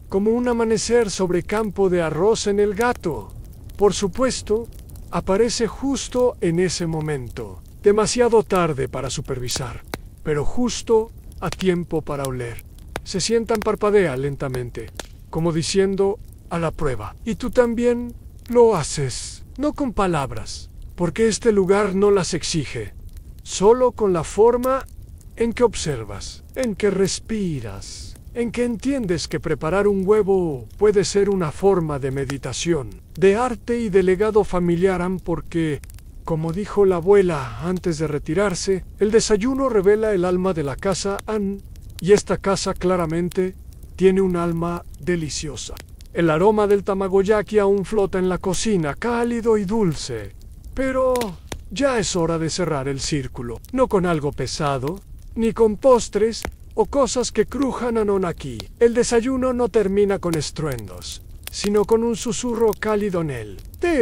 como un amanecer sobre campo de arroz en el gato. Por supuesto, aparece justo en ese momento. Demasiado tarde para supervisar, pero justo a tiempo para oler. Se sientan, parpadea lentamente, como diciendo a la prueba. Y tú también lo haces, no con palabras, porque este lugar no las exige, solo con la forma en que observas, en que respiras, en que entiendes que preparar un huevo puede ser una forma de meditación, de arte y de legado familiar, porque, como dijo la abuela antes de retirarse, el desayuno revela el alma de la casa y esta casa claramente tiene un alma deliciosa. El aroma del tamagoyaki aún flota en la cocina, cálido y dulce. Pero ya es hora de cerrar el círculo, no con algo pesado, ni con postres o cosas que crujan aquí. El desayuno no termina con estruendos, sino con un susurro cálido en él.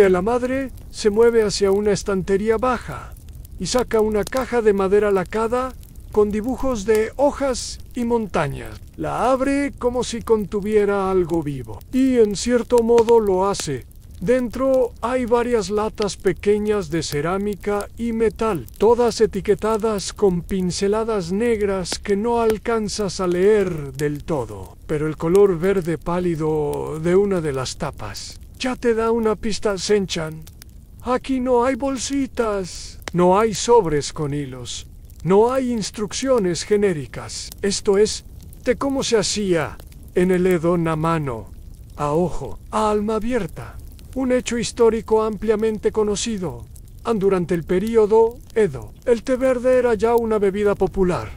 La madre se mueve hacia una estantería baja y saca una caja de madera lacada con dibujos de hojas y montañas. La abre como si contuviera algo vivo, y en cierto modo lo hace. Dentro hay varias latas pequeñas de cerámica y metal, todas etiquetadas con pinceladas negras que no alcanzas a leer del todo. Pero el color verde pálido de una de las tapas ya te da una pista. Senchan, aquí no hay bolsitas, no hay sobres con hilos, no hay instrucciones genéricas. Esto es de cómo se hacía en el Edo a mano, a ojo, a alma abierta. Un hecho histórico ampliamente conocido. Durante el período Edo, el té verde era ya una bebida popular,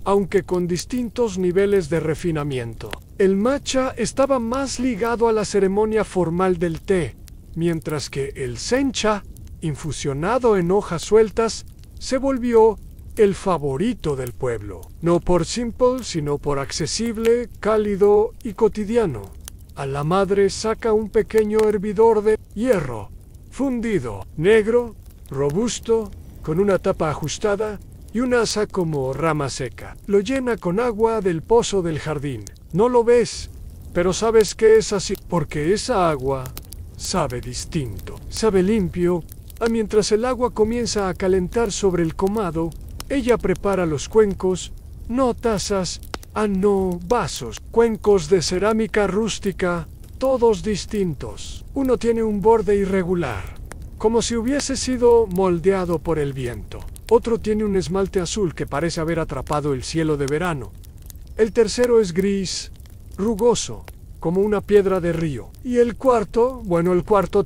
aunque con distintos niveles de refinamiento. El matcha estaba más ligado a la ceremonia formal del té, mientras que el sencha, infusionado en hojas sueltas, se volvió el favorito del pueblo. No por simple, sino por accesible, cálido y cotidiano. A la madre saca un pequeño hervidor de hierro, fundido, negro, robusto, con una tapa ajustada y un asa como rama seca. Lo llena con agua del pozo del jardín. No lo ves, pero sabes que es así, porque esa agua sabe distinto, sabe limpio. Mientras el agua comienza a calentar sobre el comado, ella prepara los cuencos, no tazas, no vasos, cuencos de cerámica rústica, todos distintos. Uno tiene un borde irregular, como si hubiese sido moldeado por el viento. Otro tiene un esmalte azul que parece haber atrapado el cielo de verano. El tercero es gris, rugoso, como una piedra de río. Y el cuarto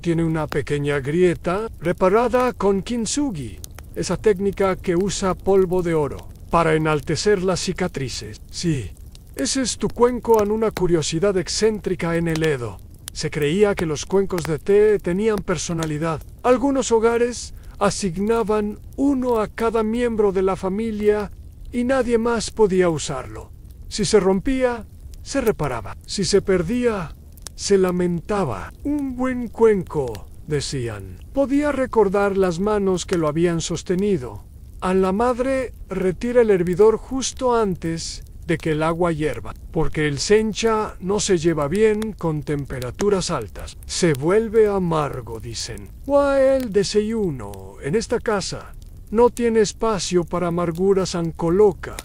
tiene una pequeña grieta reparada con kintsugi, esa técnica que usa polvo de oro para enaltecer las cicatrices. Sí, ese es tu cuenco. Una curiosidad excéntrica en el Edo. Se creía que los cuencos de té tenían personalidad. Algunos hogares asignaban uno a cada miembro de la familia y nadie más podía usarlo. Si se rompía, se reparaba. Si se perdía, se lamentaba. Un buen cuenco, decían, podía recordar las manos que lo habían sostenido, a la madre retira el hervidor justo antes de que el agua hierva, porque el sencha no se lleva bien con temperaturas altas. Se vuelve amargo, dicen. El desayuno en esta casa no tiene espacio para amarguras ancoloca.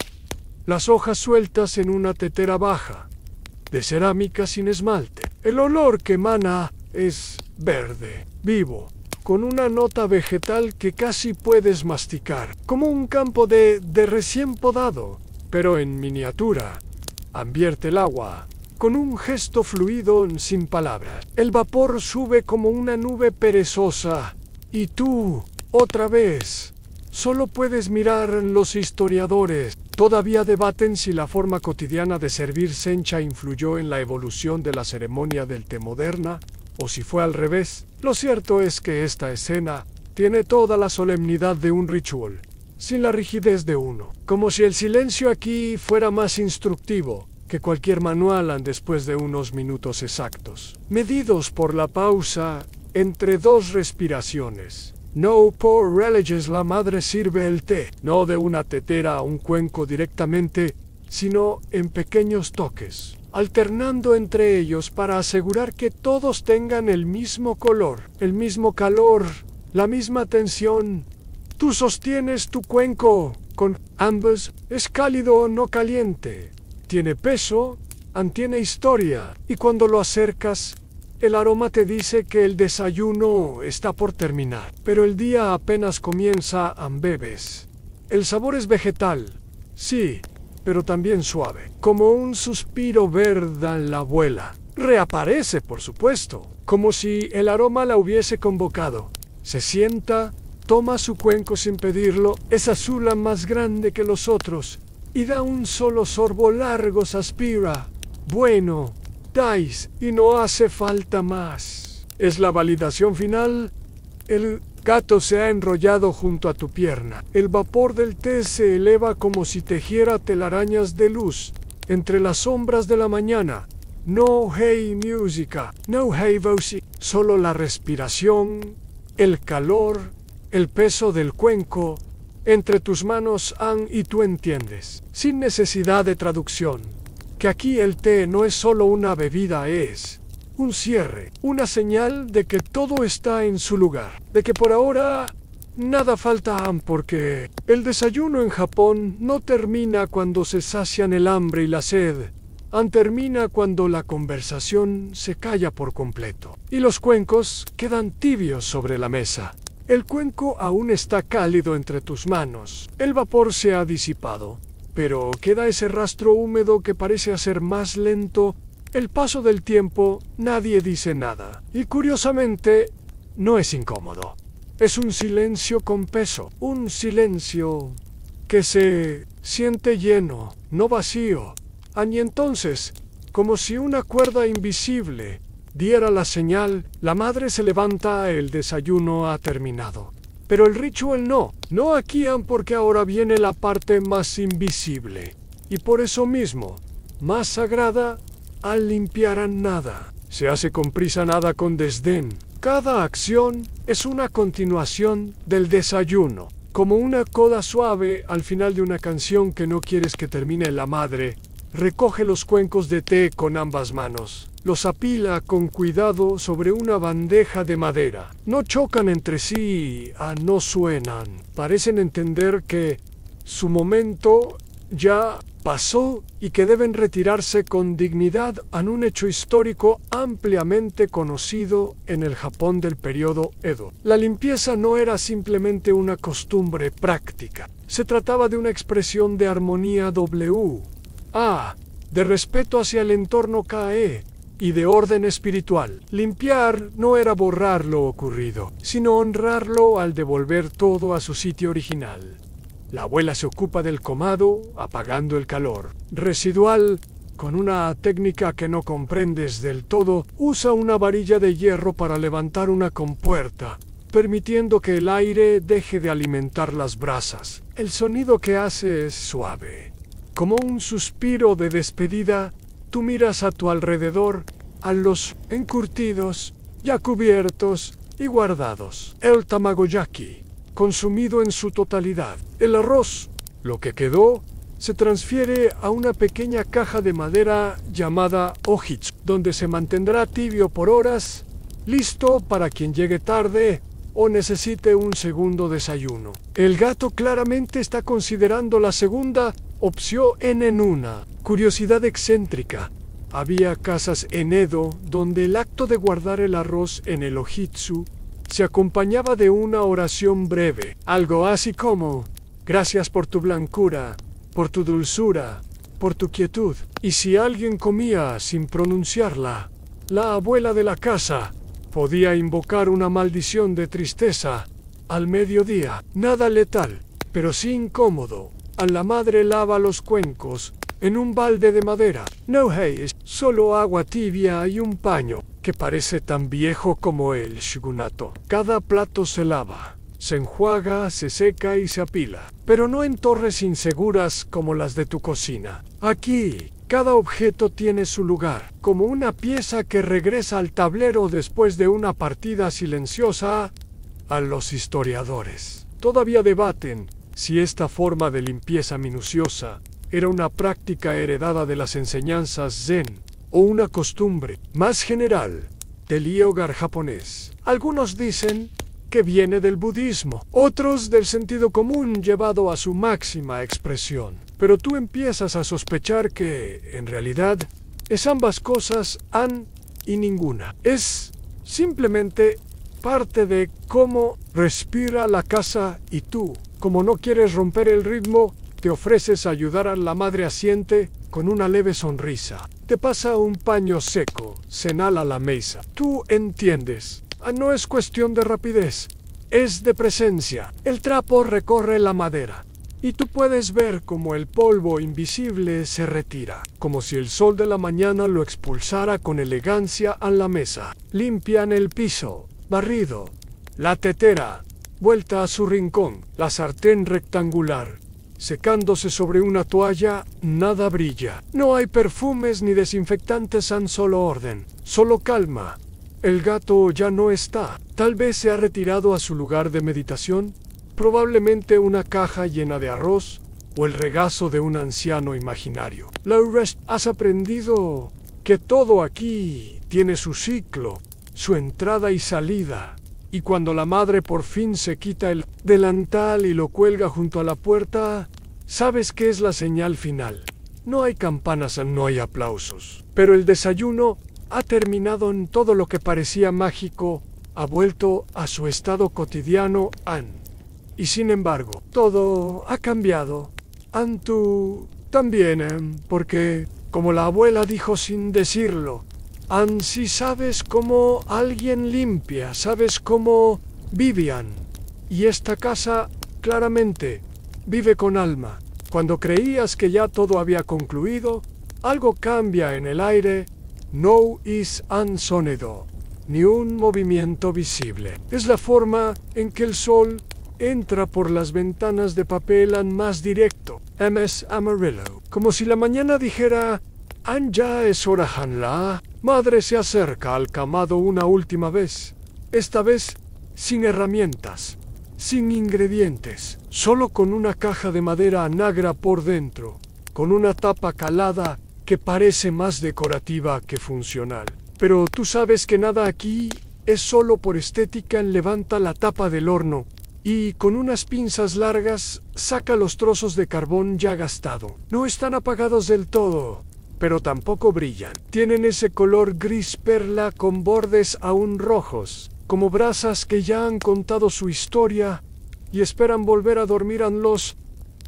Las hojas sueltas en una tetera baja, de cerámica sin esmalte. El olor que emana es verde, vivo, con una nota vegetal que casi puedes masticar, como un campo de recién podado, pero en miniatura. Advierte el agua, con un gesto fluido sin palabras. El vapor sube como una nube perezosa, y tú, otra vez, solo puedes mirar. Los historiadores todavía debaten si la forma cotidiana de servir sencha influyó en la evolución de la ceremonia del té moderna, o si fue al revés. Lo cierto es que esta escena tiene toda la solemnidad de un ritual, sin la rigidez de uno, como si el silencio aquí fuera más instructivo que cualquier manual después de unos minutos exactos, medidos por la pausa entre dos respiraciones. No por religious la madre sirve el té, no de una tetera a un cuenco directamente, sino en pequeños toques, alternando entre ellos para asegurar que todos tengan el mismo color, el mismo calor, la misma tensión. Tú sostienes tu cuenco con ambos, es cálido o no caliente, tiene peso, tiene historia, y cuando lo acercas, el aroma te dice que el desayuno está por terminar, pero el día apenas comienza. Bebes. El sabor es vegetal, sí, pero también suave, como un suspiro verde en la abuela. Reaparece, por supuesto, como si el aroma la hubiese convocado. Se sienta, toma su cuenco sin pedirlo, es azul más grande que los otros, y da un solo sorbo largo, se aspira. Bueno, dais, y no hace falta más. Es la validación final. El gato se ha enrollado junto a tu pierna. El vapor del té se eleva como si tejiera telarañas de luz entre las sombras de la mañana. No hay música, no hay voz, solo la respiración, el calor, el peso del cuenco entre tus manos y tú entiendes, sin necesidad de traducción, que aquí el té no es solo una bebida, es un cierre, una señal de que todo está en su lugar, de que por ahora nada falta, porque el desayuno en Japón no termina cuando se sacian el hambre y la sed, termina cuando la conversación se calla por completo y los cuencos quedan tibios sobre la mesa. El cuenco aún está cálido entre tus manos, el vapor se ha disipado, pero queda ese rastro húmedo que parece hacer más lento el paso del tiempo. Nadie dice nada, y curiosamente no es incómodo. Es un silencio con peso, un silencio que se siente lleno, no vacío. Y entonces, como si una cuerda invisible diera la señal, la madre se levanta, el desayuno ha terminado. Pero el ritual no aquí, porque ahora viene la parte más invisible, y por eso mismo, más sagrada. Al limpiar nada, se hace con prisa, nada con desdén. Cada acción es una continuación del desayuno, como una coda suave al final de una canción que no quieres que termine. La madre recoge los cuencos de té con ambas manos, los apila con cuidado sobre una bandeja de madera. No chocan entre sí, no suenan. Parecen entender que su momento ya pasó y que deben retirarse con dignidad en un hecho histórico ampliamente conocido en el Japón del periodo Edo. La limpieza no era simplemente una costumbre práctica, se trataba de una expresión de armonía de respeto hacia el entorno y de orden espiritual. Limpiar no era borrar lo ocurrido, sino honrarlo al devolver todo a su sitio original. La abuela se ocupa del comado, apagando el calor residual. Con una técnica que no comprendes del todo, usa una varilla de hierro para levantar una compuerta, permitiendo que el aire deje de alimentar las brasas. El sonido que hace es suave, como un suspiro de despedida. Tú miras a tu alrededor, a los encurtidos, ya cubiertos y guardados. El tamagoyaki, consumido en su totalidad. El arroz, lo que quedó, se transfiere a una pequeña caja de madera llamada ojitsu, donde se mantendrá tibio por horas, listo para quien llegue tarde o necesite un segundo desayuno. El gato claramente está considerando la segunda opción en una. Curiosidad excéntrica. Había casas en Edo donde el acto de guardar el arroz en el ojitsu se acompañaba de una oración breve, algo así como: gracias por tu blancura, por tu dulzura, por tu quietud. Y si alguien comía sin pronunciarla, la abuela de la casa podía invocar una maldición de tristeza. Al mediodía, nada letal, pero sí incómodo. A la madre lava los cuencos en un balde de madera. No hay, solo agua tibia y un paño, que parece tan viejo como el shogunato. Cada plato se lava, se enjuaga, se seca y se apila, pero no en torres inseguras como las de tu cocina. Aquí, cada objeto tiene su lugar, como una pieza que regresa al tablero después de una partida silenciosa. A los historiadores todavía debaten si esta forma de limpieza minuciosa era una práctica heredada de las enseñanzas zen o una costumbre más general del hogar japonés. Algunos dicen que viene del budismo, otros del sentido común llevado a su máxima expresión. Pero tú empiezas a sospechar que, en realidad, es ambas cosas y ninguna. Es simplemente parte de cómo respira la casa y tú, como no quieres romper el ritmo, te ofreces a ayudar a la madre asiente con una leve sonrisa. Te pasa un paño seco, señala la mesa. Tú entiendes. No es cuestión de rapidez, es de presencia. El trapo recorre la madera y tú puedes ver cómo el polvo invisible se retira, como si el sol de la mañana lo expulsara con elegancia a la mesa. Limpian el piso, barrido, la tetera, vuelta a su rincón, la sartén rectangular, secándose sobre una toalla, nada brilla. No hay perfumes ni desinfectantes en solo orden, solo calma. El gato ya no está. Tal vez se ha retirado a su lugar de meditación, probablemente una caja llena de arroz o el regazo de un anciano imaginario. Laurest, has aprendido que todo aquí tiene su ciclo, su entrada y salida. Y cuando la madre por fin se quita el delantal y lo cuelga junto a la puerta, sabes que es la señal final. No hay campanas, no hay aplausos. Pero el desayuno ha terminado en todo lo que parecía mágico, ha vuelto a su estado cotidiano, y sin embargo, todo ha cambiado. Tú también, porque, como la abuela dijo sin decirlo, si sabes cómo alguien limpia, sabes cómo vivían. Y esta casa, claramente, vive con alma. Cuando creías que ya todo había concluido, algo cambia en el aire. No es un sonido, ni un movimiento visible. Es la forma en que el sol entra por las ventanas de papel más directo. MS Amarillo. Como si la mañana dijera: ya es hora, Hanla. Madre se acerca al camado una última vez. Esta vez sin herramientas, sin ingredientes, solo con una caja de madera negra por dentro, con una tapa calada que parece más decorativa que funcional. Pero tú sabes que nada aquí es solo por estética. Levanta la tapa del horno y con unas pinzas largas saca los trozos de carbón ya gastado. No están apagados del todo, pero tampoco brillan. Tienen ese color gris perla con bordes aún rojos, como brasas que ya han contado su historia y esperan volver a dormir. Los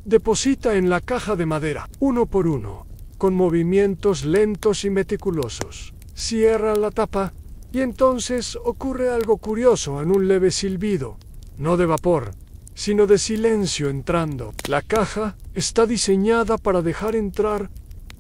deposita en la caja de madera, uno por uno, con movimientos lentos y meticulosos. Cierra la tapa y entonces ocurre algo curioso. En un leve silbido, no de vapor, sino de silencio entrando. La caja está diseñada para dejar entrar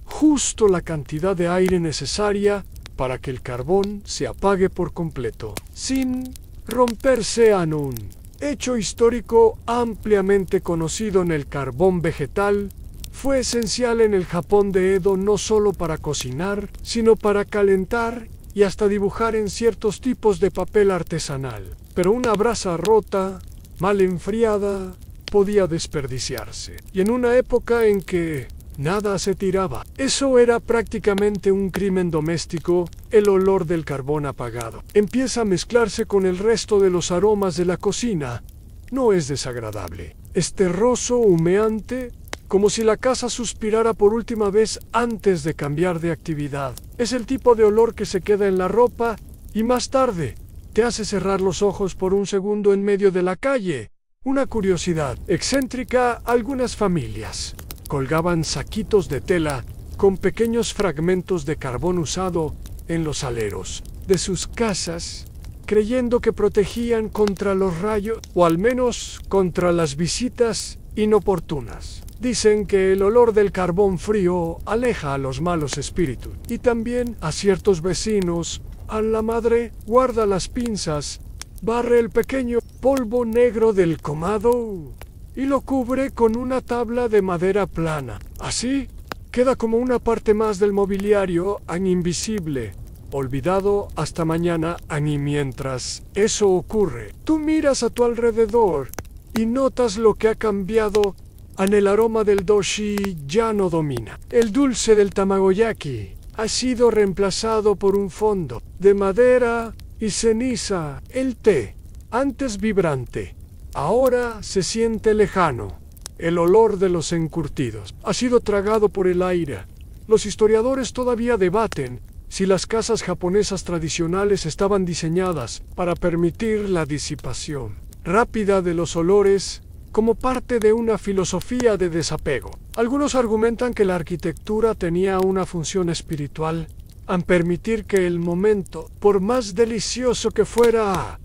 justo la cantidad de aire necesaria para que el carbón se apague por completo, sin romperse. Un hecho histórico ampliamente conocido en el carbón vegetal. Fue esencial en el Japón de Edo no solo para cocinar, sino para calentar y hasta dibujar en ciertos tipos de papel artesanal. Pero una brasa rota mal enfriada, podía desperdiciarse. Y en una época en que nada se tiraba. Eso era prácticamente un crimen doméstico, el olor del carbón apagado. Empieza a mezclarse con el resto de los aromas de la cocina. No es desagradable. Es terroso, humeante, como si la casa suspirara por última vez antes de cambiar de actividad. Es el tipo de olor que se queda en la ropa y más tarde te hace cerrar los ojos por un segundo en medio de la calle. Una curiosidad excéntrica, algunas familias colgaban saquitos de tela con pequeños fragmentos de carbón usado en los aleros de sus casas, creyendo que protegían contra los rayos o al menos contra las visitas inoportunas. Dicen que el olor del carbón frío aleja a los malos espíritus y también a ciertos vecinos. A la madre guarda las pinzas, barre el pequeño polvo negro del comado y lo cubre con una tabla de madera plana. Así queda como una parte más del mobiliario invisible, olvidado hasta mañana. Ni mientras eso ocurre, tú miras a tu alrededor y notas lo que ha cambiado. El aroma del doshi ya no domina. El dulce del tamagoyaki ha sido reemplazado por un fondo de madera y ceniza. El té, antes vibrante, ahora se siente lejano. El olor de los encurtidos ha sido tragado por el aire. Los historiadores todavía debaten si las casas japonesas tradicionales estaban diseñadas para permitir la disipación rápida de los olores como parte de una filosofía de desapego. Algunos argumentan que la arquitectura tenía una función espiritual al permitir que el momento, por más delicioso que fuera,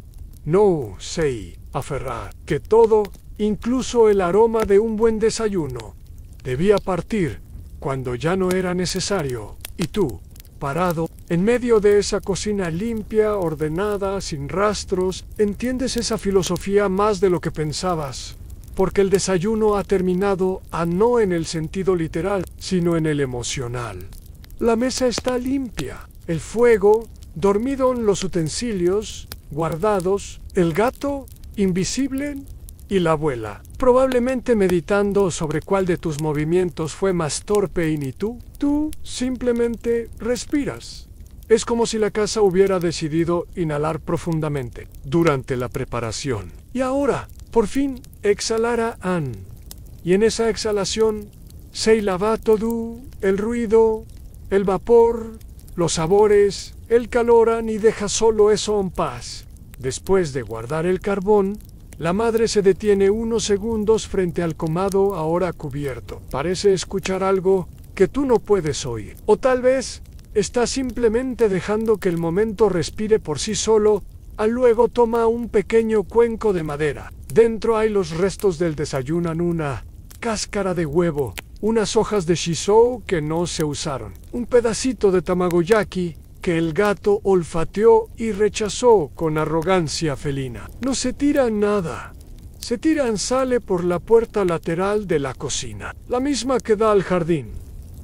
no se aferrar, que todo, incluso el aroma de un buen desayuno, debía partir cuando ya no era necesario, y tú, parado en medio de esa cocina limpia, ordenada, sin rastros, entiendes esa filosofía más de lo que pensabas, porque el desayuno ha terminado, no en el sentido literal, sino en el emocional. La mesa está limpia, el fuego, dormido en los utensilios, guardados, el gato, invisible, y la abuela, probablemente meditando sobre cuál de tus movimientos fue más torpe y ni tú simplemente respiras. Es como si la casa hubiera decidido inhalar profundamente durante la preparación. Y ahora, por fin, exhalara Anne. Y en esa exhalación se hilaba todo, el ruido, el vapor, los sabores, el calor, y deja solo eso en paz. Después de guardar el carbón, la madre se detiene unos segundos frente al comado ahora cubierto. Parece escuchar algo que tú no puedes oír. O tal vez está simplemente dejando que el momento respire por sí solo. Luego toma un pequeño cuenco de madera. Dentro hay los restos del desayuno, una cáscara de huevo, unas hojas de shiso que no se usaron, un pedacito de tamagoyaki que el gato olfateó y rechazó con arrogancia felina. No se tira nada. Se tiran sale por la puerta lateral de la cocina, la misma que da al jardín.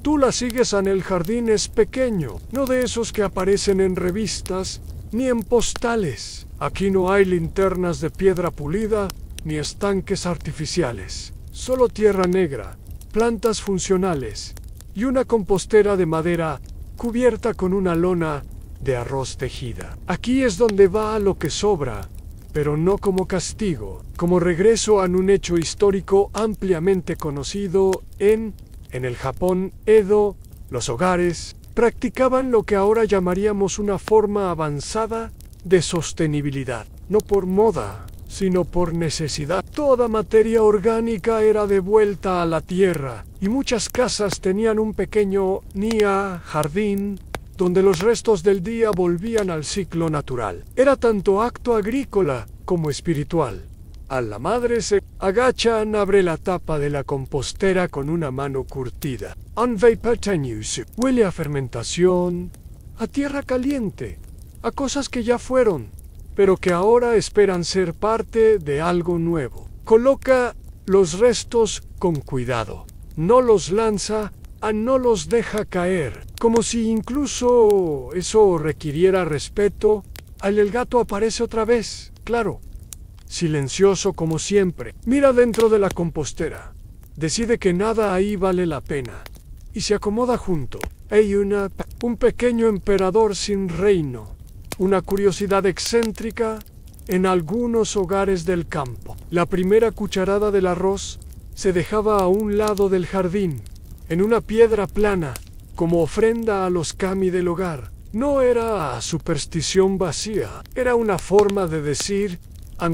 Tú la sigues en el jardín, es pequeño, no de esos que aparecen en revistas ni en postales. Aquí no hay linternas de piedra pulida ni estanques artificiales, solo tierra negra, plantas funcionales y una compostera de madera cubierta con una lona de arroz tejida. Aquí es donde va lo que sobra, pero no como castigo, como regreso a un hecho histórico ampliamente conocido en el Japón Edo. Los hogares practicaban lo que ahora llamaríamos una forma avanzada de sostenibilidad, no por moda, sino por necesidad. Toda materia orgánica era devuelta a la tierra, y muchas casas tenían un pequeño jardín, donde los restos del día volvían al ciclo natural. Era tanto acto agrícola como espiritual. La madre se agacha, abre la tapa de la compostera con una mano curtida. Huele a fermentación, a tierra caliente, a cosas que ya fueron, pero que ahora esperan ser parte de algo nuevo. Coloca los restos con cuidado. No los lanza, no los deja caer, como si incluso eso requiriera respeto. El gato aparece otra vez, claro, silencioso como siempre. Mira dentro de la compostera. Decide que nada ahí vale la pena. Y se acomoda junto. Hay un pequeño emperador sin reino. Una curiosidad excéntrica en algunos hogares del campo. La primera cucharada del arroz se dejaba a un lado del jardín, en una piedra plana, como ofrenda a los kami del hogar. No era superstición vacía, era una forma de decir,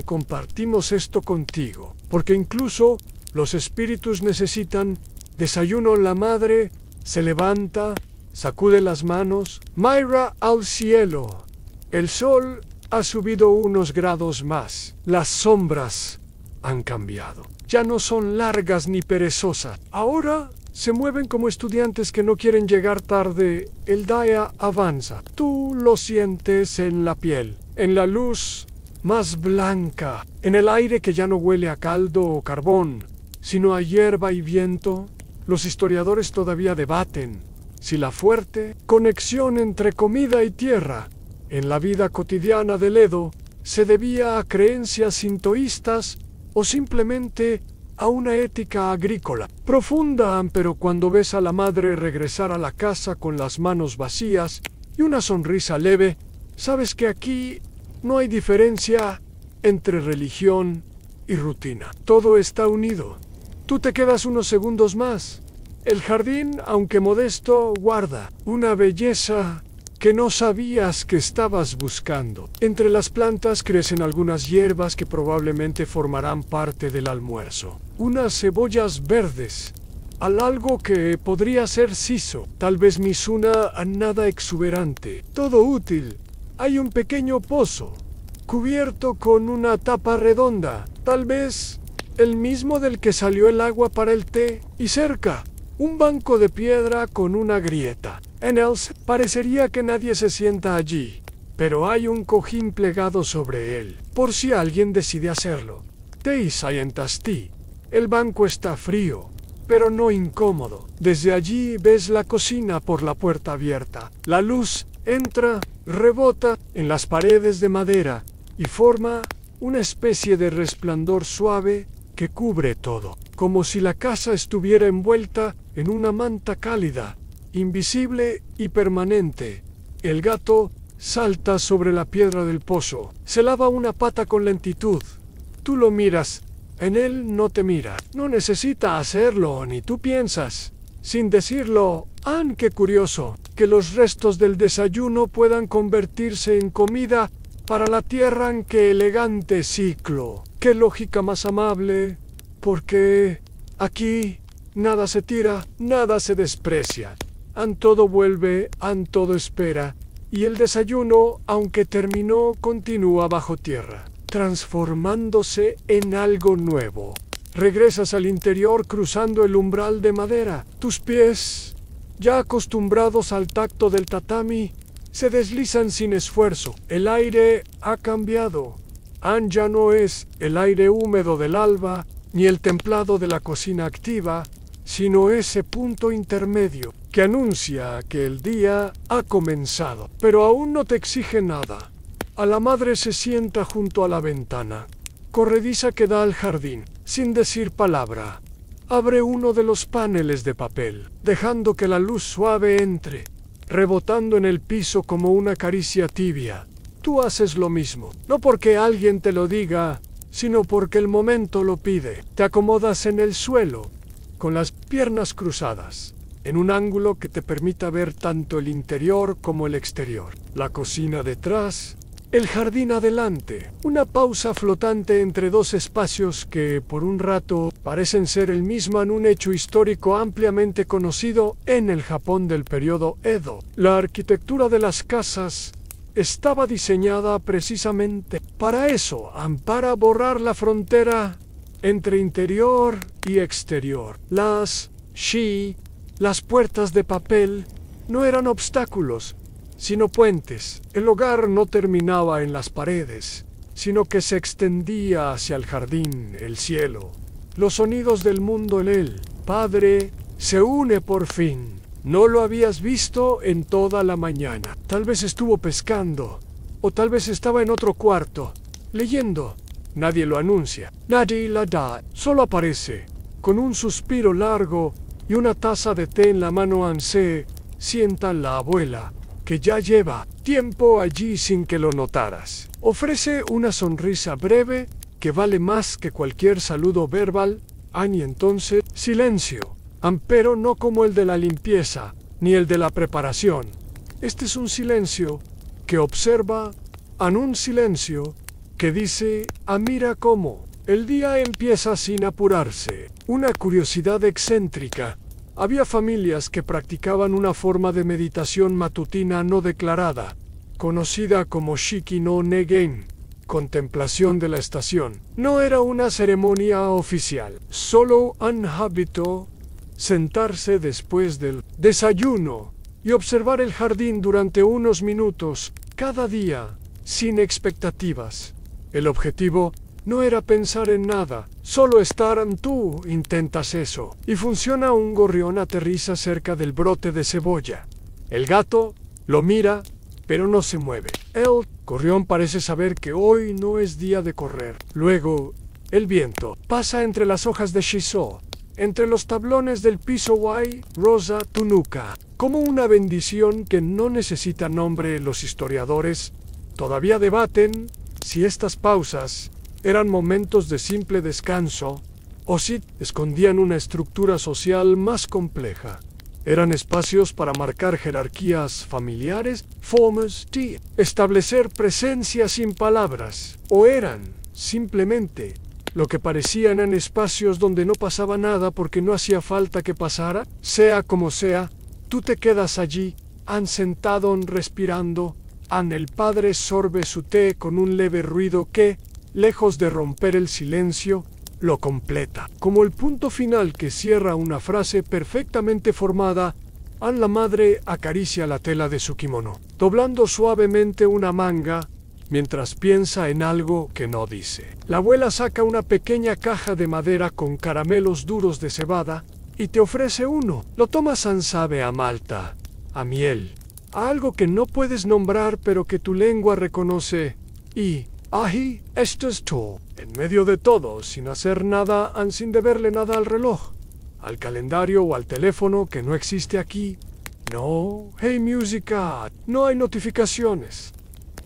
compartimos esto contigo, porque incluso los espíritus necesitan desayuno. La madre se levanta, sacude las manos, mira al cielo. El sol ha subido unos grados más. Las sombras han cambiado. Ya no son largas ni perezosas. Ahora se mueven como estudiantes que no quieren llegar tarde. El día avanza. Tú lo sientes en la piel, en la luz más blanca, en el aire que ya no huele a caldo o carbón, sino a hierba y viento. Los historiadores todavía debaten si la fuerte conexión entre comida y tierra en la vida cotidiana del Edo se debía a creencias sintoístas o simplemente a una ética agrícola profunda. Pero cuando ves a la madre regresar a la casa con las manos vacías y una sonrisa leve, sabes que aquí no hay diferencia entre religión y rutina. Todo está unido. Tú te quedas unos segundos más. El jardín, aunque modesto, guarda una belleza que no sabías que estabas buscando. Entre las plantas crecen algunas hierbas que probablemente formarán parte del almuerzo. Unas cebollas verdes, algo que podría ser siso, tal vez Mizuna, nada exuberante. Todo útil. Hay un pequeño pozo, cubierto con una tapa redonda, tal vez el mismo del que salió el agua para el té, y cerca, un banco de piedra con una grieta. En él parecería que nadie se sienta allí, pero hay un cojín plegado sobre él, por si alguien decide hacerlo. Te sientas-ti. El banco está frío, pero no incómodo. Desde allí ves la cocina por la puerta abierta. La luz entra, rebota en las paredes de madera y forma una especie de resplandor suave que cubre todo, como si la casa estuviera envuelta en una manta cálida, invisible y permanente. El gato salta sobre la piedra del pozo, se lava una pata con lentitud. Tú lo miras, en él no te mira. No necesita hacerlo, ni tú piensas. Sin decirlo, qué curioso, que los restos del desayuno puedan convertirse en comida para la tierra. En qué elegante ciclo, qué lógica más amable, porque aquí nada se tira, nada se desprecia. Todo vuelve, todo espera, y el desayuno, aunque terminó, continúa bajo tierra, transformándose en algo nuevo. Regresas al interior cruzando el umbral de madera. Tus pies, ya acostumbrados al tacto del tatami, se deslizan sin esfuerzo. El aire ha cambiado. Ya no es el aire húmedo del alba, ni el templado de la cocina activa, sino ese punto intermedio que anuncia que el día ha comenzado, pero aún no te exige nada. A la madre se sienta junto a la ventana, corrediza que da al jardín, sin decir palabra. Abre uno de los paneles de papel, dejando que la luz suave entre, rebotando en el piso como una caricia tibia. Tú haces lo mismo, no porque alguien te lo diga, sino porque el momento lo pide. Te acomodas en el suelo, con las piernas cruzadas, en un ángulo que te permita ver tanto el interior como el exterior. La cocina detrás, el jardín adelante, una pausa flotante entre dos espacios que, por un rato, parecen ser el mismo en un hecho histórico ampliamente conocido en el Japón del periodo Edo. La arquitectura de las casas estaba diseñada precisamente para eso, para borrar la frontera entre interior y exterior. Las puertas de papel, no eran obstáculos, sino puentes. El hogar no terminaba en las paredes, sino que se extendía hacia el jardín, el cielo. Los sonidos del mundo en él. Padre se une por fin. No lo habías visto en toda la mañana. Tal vez estuvo pescando, o tal vez estaba en otro cuarto, leyendo. Nadie lo anuncia, nadie la da, solo aparece. Con un suspiro largo y una taza de té en la mano se sienta la abuela, que ya lleva tiempo allí sin que lo notaras. Ofrece una sonrisa breve que vale más que cualquier saludo verbal. Y entonces silencio, pero no como el de la limpieza, ni el de la preparación. Este es un silencio que observa, un silencio que dice, mira cómo. El día empieza sin apurarse. Una curiosidad excéntrica. Había familias que practicaban una forma de meditación matutina no declarada, conocida como Shiki no Negen, contemplación de la estación. No era una ceremonia oficial, solo un hábito, sentarse después del desayuno y observar el jardín durante unos minutos cada día, sin expectativas. El objetivo no era pensar en nada, solo estar. Tú intentas eso, y funciona. Un gorrión aterriza cerca del brote de cebolla. El gato lo mira, pero no se mueve. El gorrión parece saber que hoy no es día de correr. Luego, el viento pasa entre las hojas de shiso, entre los tablones del piso rosa tunuca, como una bendición que no necesita nombre. Los historiadores todavía debaten si estas pausas eran momentos de simple descanso o si escondían una estructura social más compleja. Eran espacios para marcar jerarquías familiares, formas de establecer presencia sin palabras, o eran simplemente lo que parecían en espacios donde no pasaba nada porque no hacía falta que pasara. Sea como sea, tú te quedas allí, sentado respirando. El padre sorbe su té con un leve ruido que, lejos de romper el silencio, lo completa. Como el punto final que cierra una frase perfectamente formada, la madre acaricia la tela de su kimono, doblando suavemente una manga, mientras piensa en algo que no dice. La abuela saca una pequeña caja de madera con caramelos duros de cebada y te ofrece uno. Lo tomas sabe a malta, a miel, a algo que no puedes nombrar pero que tu lengua reconoce. Y ahí, esto es todo. En medio de todo, sin hacer nada, sin deberle nada al reloj, al calendario o al teléfono que no existe aquí. No, hey música, no hay notificaciones,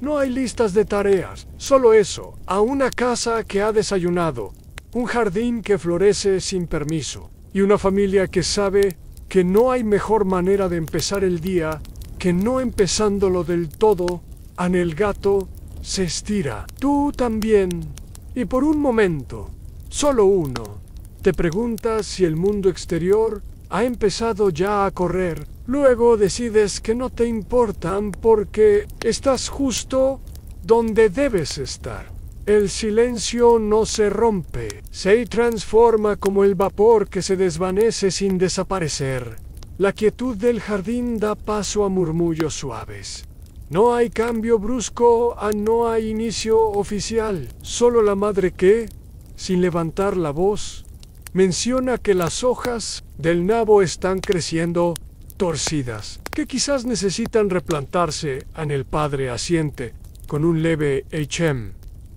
no hay listas de tareas, solo eso, a una casa que ha desayunado, un jardín que florece sin permiso, y una familia que sabe que no hay mejor manera de empezar el día que no empezándolo del todo. El gato se estira. Tú también. Y por un momento, solo uno, te preguntas si el mundo exterior ha empezado ya a correr. Luego decides que no te importan porque estás justo donde debes estar. El silencio no se rompe, se transforma como el vapor que se desvanece sin desaparecer. La quietud del jardín da paso a murmullos suaves. No hay cambio brusco, no hay inicio oficial. Solo la madre que, sin levantar la voz, menciona que las hojas del nabo están creciendo torcidas, que quizás necesitan replantarse. El padre asiente con un leve HM.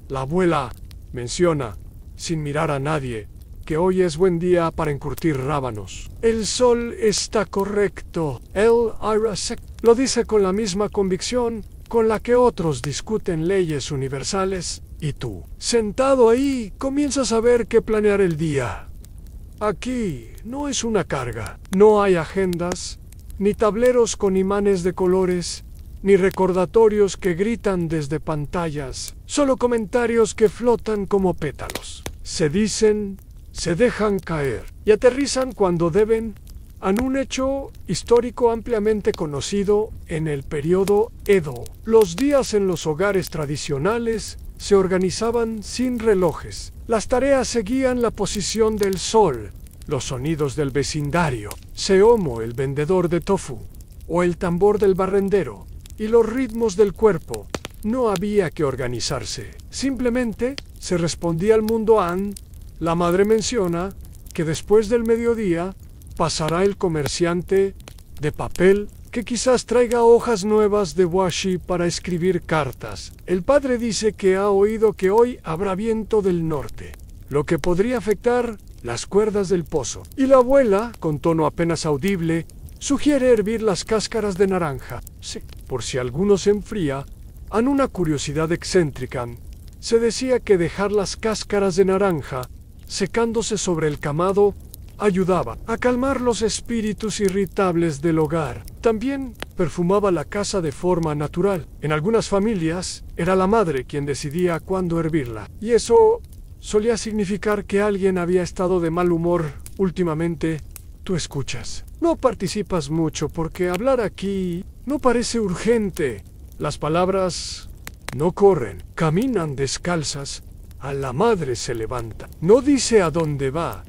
La abuela menciona, sin mirar a nadie, que hoy es buen día para encurtir rábanos. El sol está correcto. El Irasek lo dice con la misma convicción con la que otros discuten leyes universales, y tú, sentado ahí, comienzas a ver que planear el día. Aquí no es una carga. No hay agendas, ni tableros con imanes de colores, ni recordatorios que gritan desde pantallas, solo comentarios que flotan como pétalos. Se dicen, se dejan caer y aterrizan cuando deben, en un hecho histórico ampliamente conocido en el periodo Edo. Los días en los hogares tradicionales se organizaban sin relojes. Las tareas seguían la posición del sol, los sonidos del vecindario, Seomo, el vendedor de tofu, o el tambor del barrendero, y los ritmos del cuerpo. No había que organizarse. Simplemente se respondía al mundo. La madre menciona que después del mediodía pasará el comerciante de papel que quizás traiga hojas nuevas de washi para escribir cartas. El padre dice que ha oído que hoy habrá viento del norte, lo que podría afectar las cuerdas del pozo. Y la abuela, con tono apenas audible, sugiere hervir las cáscaras de naranja. Sí, por si alguno se enfría. En una curiosidad excéntrica, se decía que dejar las cáscaras de naranja secándose sobre el camado ayudaba a calmar los espíritus irritables del hogar. También perfumaba la casa de forma natural. En algunas familias era la madre quien decidía cuándo hervirla, y eso solía significar que alguien había estado de mal humor últimamente. Tú escuchas. No participas mucho porque hablar aquí no parece urgente. Las palabras no corren, caminan descalzas. A la madre se levanta. No dice a dónde va,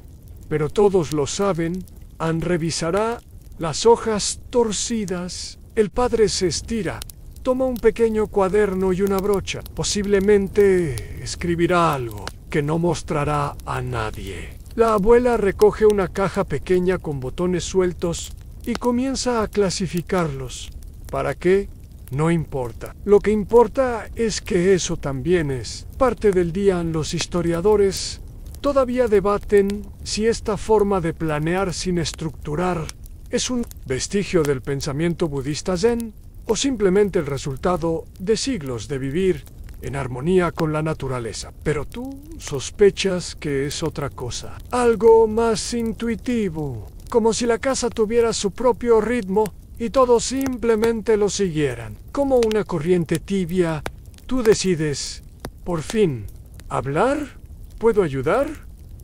pero todos lo saben. Revisará las hojas torcidas. El padre se estira, toma un pequeño cuaderno y una brocha. Posiblemente escribirá algo que no mostrará a nadie. La abuela recoge una caja pequeña con botones sueltos y comienza a clasificarlos. ¿Para qué? No importa. Lo que importa es que eso también es parte del día. Los historiadores todavía debaten si esta forma de planear sin estructurar es un vestigio del pensamiento budista zen o simplemente el resultado de siglos de vivir en armonía con la naturaleza. Pero tú sospechas que es otra cosa, algo más intuitivo, como si la casa tuviera su propio ritmo y todos simplemente lo siguieran. Como una corriente tibia, tú decides, por fin, ¿hablar? ¿Puedo ayudar?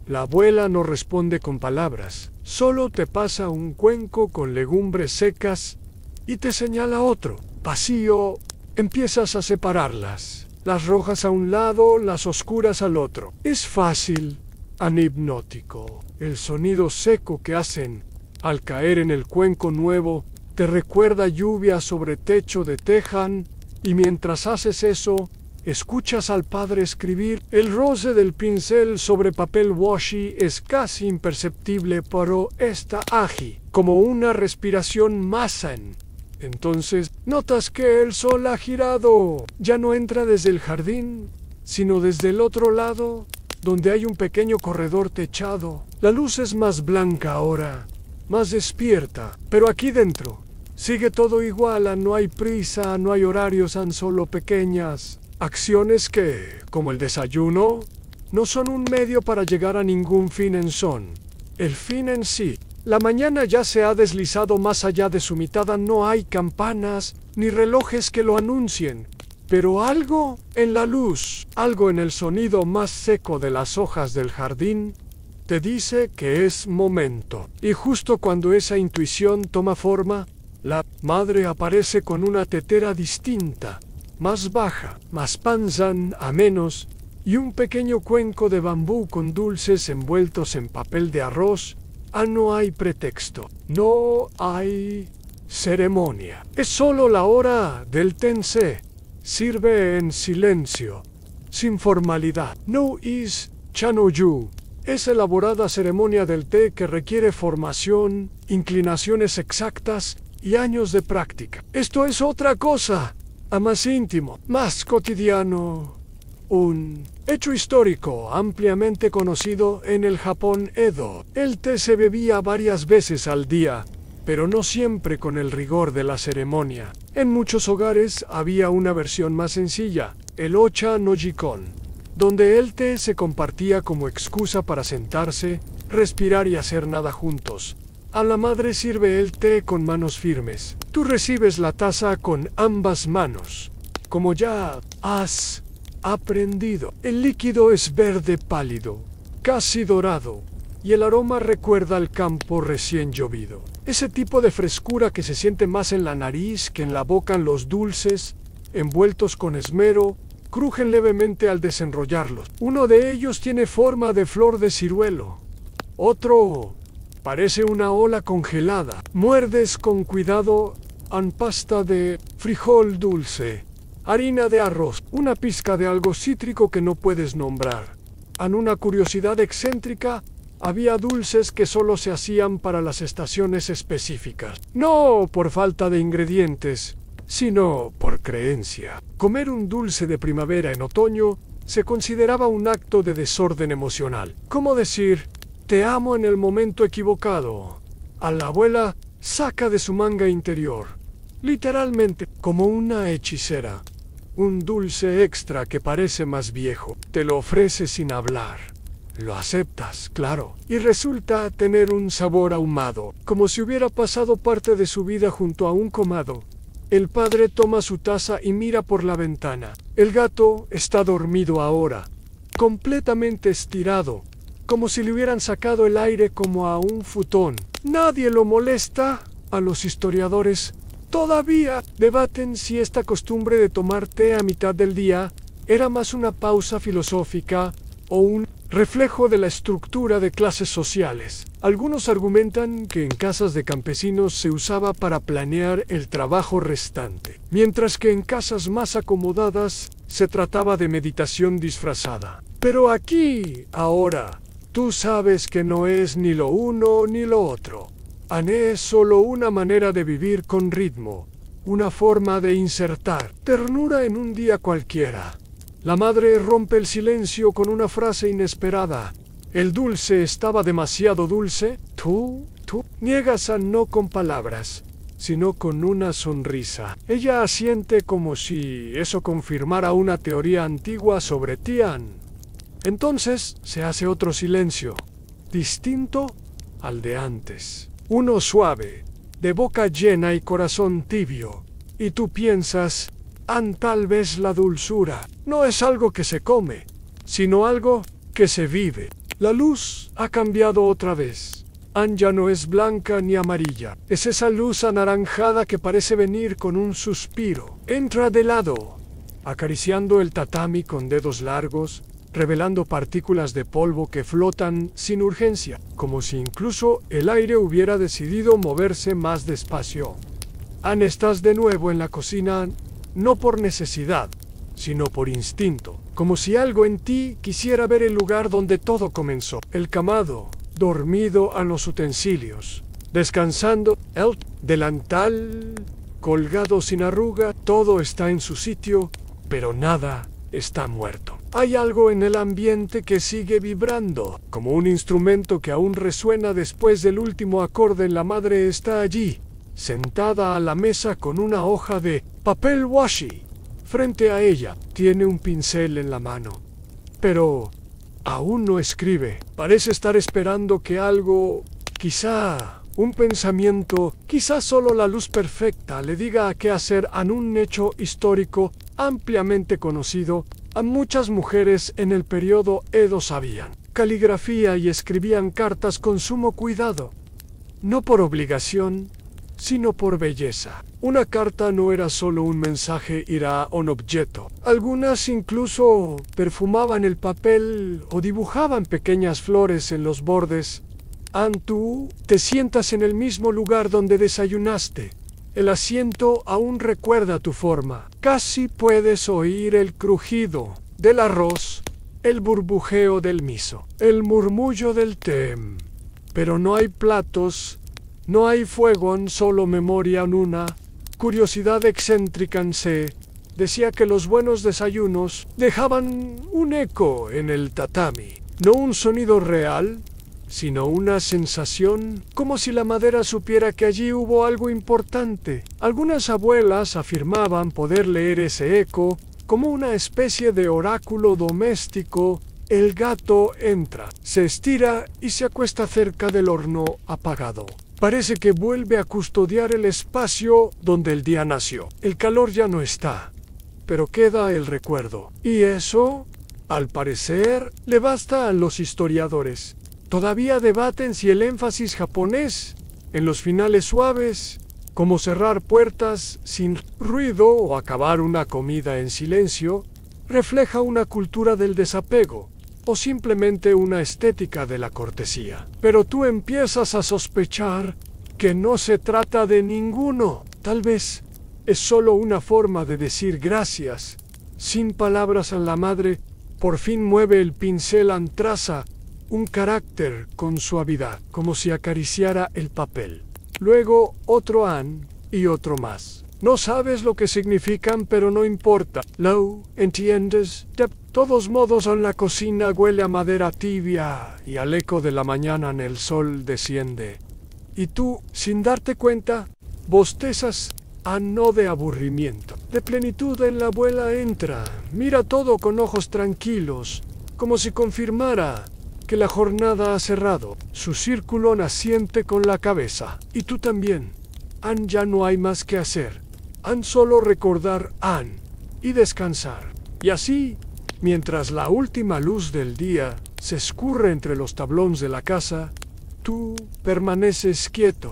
La abuela no responde con palabras, solo te pasa un cuenco con legumbres secas y te señala otro. Vacío, empiezas a separarlas. Las rojas a un lado, las oscuras al otro. Es fácil, hipnótico. El sonido seco que hacen al caer en el cuenco nuevo te recuerda lluvia sobre techo de teján, y mientras haces eso, escuchas al padre escribir. El roce del pincel sobre papel washi es casi imperceptible, pero está ágil, como una respiración más zen. Entonces notas que el sol ha girado. Ya no entra desde el jardín, sino desde el otro lado, donde hay un pequeño corredor techado. La luz es más blanca ahora, más despierta, pero aquí dentro sigue todo igual. No hay prisa, no hay horarios, han solo pequeñas acciones que, como el desayuno, no son un medio para llegar a ningún fin en son. El fin en sí. La mañana ya se ha deslizado más allá de su mitad. No hay campanas ni relojes que lo anuncien, pero algo en la luz, algo en el sonido más seco de las hojas del jardín, te dice que es momento. Y justo cuando esa intuición toma forma, la madre aparece con una tetera distinta, más baja, más panzan a menos, y un pequeño cuenco de bambú con dulces envueltos en papel de arroz. No hay pretexto, no hay ceremonia. Es solo la hora del tensé. Sirve en silencio, sin formalidad. No is chanoyu. Es elaborada ceremonia del té que requiere formación, inclinaciones exactas y años de práctica. Esto es otra cosa, más íntimo, más cotidiano. Un hecho histórico ampliamente conocido en el Japón Edo. El té se bebía varias veces al día, pero no siempre con el rigor de la ceremonia. En muchos hogares había una versión más sencilla, el ocha no jikon, donde el té se compartía como excusa para sentarse, respirar y hacer nada juntos. A la madre sirve el té con manos firmes. Tú recibes la taza con ambas manos, como ya has aprendido. El líquido es verde pálido, casi dorado, y el aroma recuerda al campo recién llovido. Ese tipo de frescura que se siente más en la nariz que en la boca. Los dulces, envueltos con esmero, crujen levemente al desenrollarlos. Uno de ellos tiene forma de flor de ciruelo. Otro parece una ola congelada. Muerdes con cuidado en pasta de frijol dulce, harina de arroz, una pizca de algo cítrico que no puedes nombrar. En una curiosidad excéntrica, Había dulces que solo se hacían para las estaciones específicas. No por falta de ingredientes, sino por creencia. Comer un dulce de primavera en otoño se consideraba un acto de desorden emocional. ¿Cómo decir, te amo en el momento equivocado? A la abuela saca de su manga interior, literalmente como una hechicera, un dulce extra que parece más viejo. Te lo ofrece sin hablar. Lo aceptas, claro, y resulta tener un sabor ahumado, como si hubiera pasado parte de su vida junto a un comado. El padre toma su taza y mira por la ventana. El gato está dormido ahora, completamente estirado, como si le hubieran sacado el aire como a un futón. Nadie lo molesta. A los historiadores todavía debaten si esta costumbre de tomar té a mitad del día era más una pausa filosófica o un reflejo de la estructura de clases sociales. Algunos argumentan que en casas de campesinos se usaba para planear el trabajo restante, mientras que en casas más acomodadas se trataba de meditación disfrazada. Pero aquí, ahora, tú sabes que no es ni lo uno ni lo otro. Ané es solo una manera de vivir con ritmo, una forma de insertar ternura en un día cualquiera. La madre rompe el silencio con una frase inesperada. El dulce estaba demasiado dulce. Tú niegas a no con palabras, sino con una sonrisa. Ella asiente como si eso confirmara una teoría antigua sobre Tian. Entonces se hace otro silencio, distinto al de antes. Uno suave, de boca llena y corazón tibio. Y tú piensas, tal vez la dulzura no es algo que se come, sino algo que se vive. La luz ha cambiado otra vez. Ya no es blanca ni amarilla. Es esa luz anaranjada que parece venir con un suspiro. Entra de lado, acariciando el tatami con dedos largos, revelando partículas de polvo que flotan sin urgencia, como si incluso el aire hubiera decidido moverse más despacio. Estás de nuevo en la cocina, no por necesidad, sino por instinto, como si algo en ti quisiera ver el lugar donde todo comenzó. El camado, dormido a los utensilios, descansando, el delantal colgado sin arruga, todo está en su sitio, pero nada está muerto. Hay algo en el ambiente que sigue vibrando, como un instrumento que aún resuena después del último acorde. La madre está allí, sentada a la mesa con una hoja de papel washi. Frente a ella, tiene un pincel en la mano. Pero aún no escribe. Parece estar esperando que algo, quizá un pensamiento, quizá solo la luz perfecta, le diga qué hacer a un hecho histórico ampliamente conocido. A muchas mujeres en el periodo Edo sabían caligrafía y escribían cartas con sumo cuidado, no por obligación, sino por belleza. Una carta no era solo un mensaje, era un objeto. Algunas incluso perfumaban el papel o dibujaban pequeñas flores en los bordes. Tú te sientas en el mismo lugar donde desayunaste. El asiento aún recuerda tu forma. Casi puedes oír el crujido del arroz, el burbujeo del miso, el murmullo del té. Pero no hay platos, no hay fuego, solo memoria en una. Curiosidad excéntrica se decía que los buenos desayunos dejaban un eco en el tatami. No un sonido real, sino una sensación, como si la madera supiera que allí hubo algo importante. Algunas abuelas afirmaban poder leer ese eco como una especie de oráculo doméstico. El gato entra, se estira y se acuesta cerca del horno apagado. Parece que vuelve a custodiar el espacio donde el día nació. El calor ya no está, pero queda el recuerdo. Y eso, al parecer, le basta a los historiadores. Todavía debaten si el énfasis japonés en los finales suaves, como cerrar puertas sin ruido o acabar una comida en silencio, refleja una cultura del desapego o simplemente una estética de la cortesía. Pero tú empiezas a sospechar que no se trata de ninguno. Tal vez es solo una forma de decir gracias. Sin palabras, a la madre por fin mueve el pincel, traza un carácter con suavidad, como si acariciara el papel. Luego otro An y otro más. No sabes lo que significan, pero no importa. Lo, ¿entiendes? De todos modos, en la cocina huele a madera tibia y al eco de la mañana en el sol desciende. Y tú, sin darte cuenta, bostezas, no de aburrimiento. De plenitud en la abuela entra, mira todo con ojos tranquilos, como si confirmara que la jornada ha cerrado. Su círculo naciente con la cabeza. Y tú también. Ya no hay más que hacer. Solo recordar y descansar. Y así, mientras la última luz del día se escurre entre los tablones de la casa, tú permaneces quieto.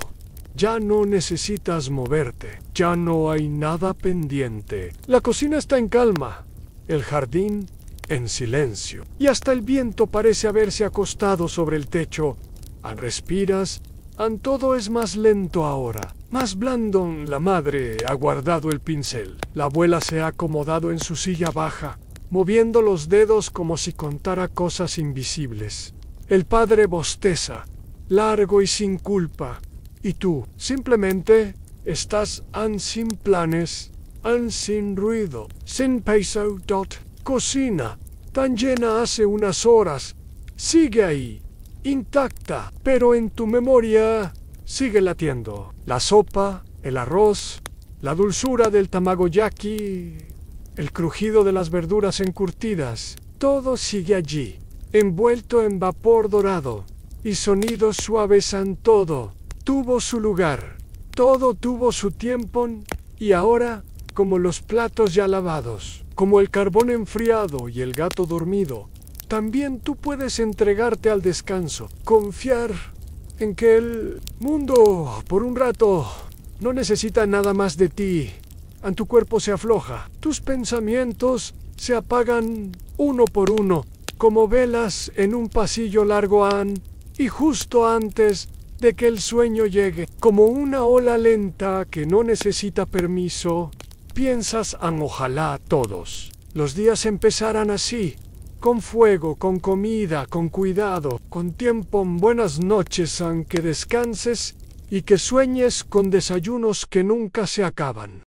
Ya no necesitas moverte. Ya no hay nada pendiente. La cocina está en calma. El jardín en silencio. Y hasta el viento parece haberse acostado sobre el techo. Respiras. Todo es más lento ahora. Más blando. La madre ha guardado el pincel. La abuela se ha acomodado en su silla baja, moviendo los dedos como si contara cosas invisibles. El padre bosteza, largo y sin culpa. Y tú, simplemente, estás sin planes, sin ruido, sin peso. Cocina, tan llena hace unas horas, sigue ahí, intacta, pero en tu memoria sigue latiendo. La sopa, el arroz, la dulzura del tamagoyaki, el crujido de las verduras encurtidas, todo sigue allí, envuelto en vapor dorado, y sonidos suaves. Todo tuvo su lugar, todo tuvo su tiempo, y ahora, como los platos ya lavados, como el carbón enfriado y el gato dormido, también tú puedes entregarte al descanso, confiar en que el mundo, por un rato, no necesita nada más de ti. Tu cuerpo se afloja, tus pensamientos se apagan uno por uno, como velas en un pasillo largo, y justo antes de que el sueño llegue, como una ola lenta que no necesita permiso, piensas ojalá todos los días empezaran así, con fuego, con comida, con cuidado, con tiempo. Buenas noches, que descanses y que sueñes con desayunos que nunca se acaban.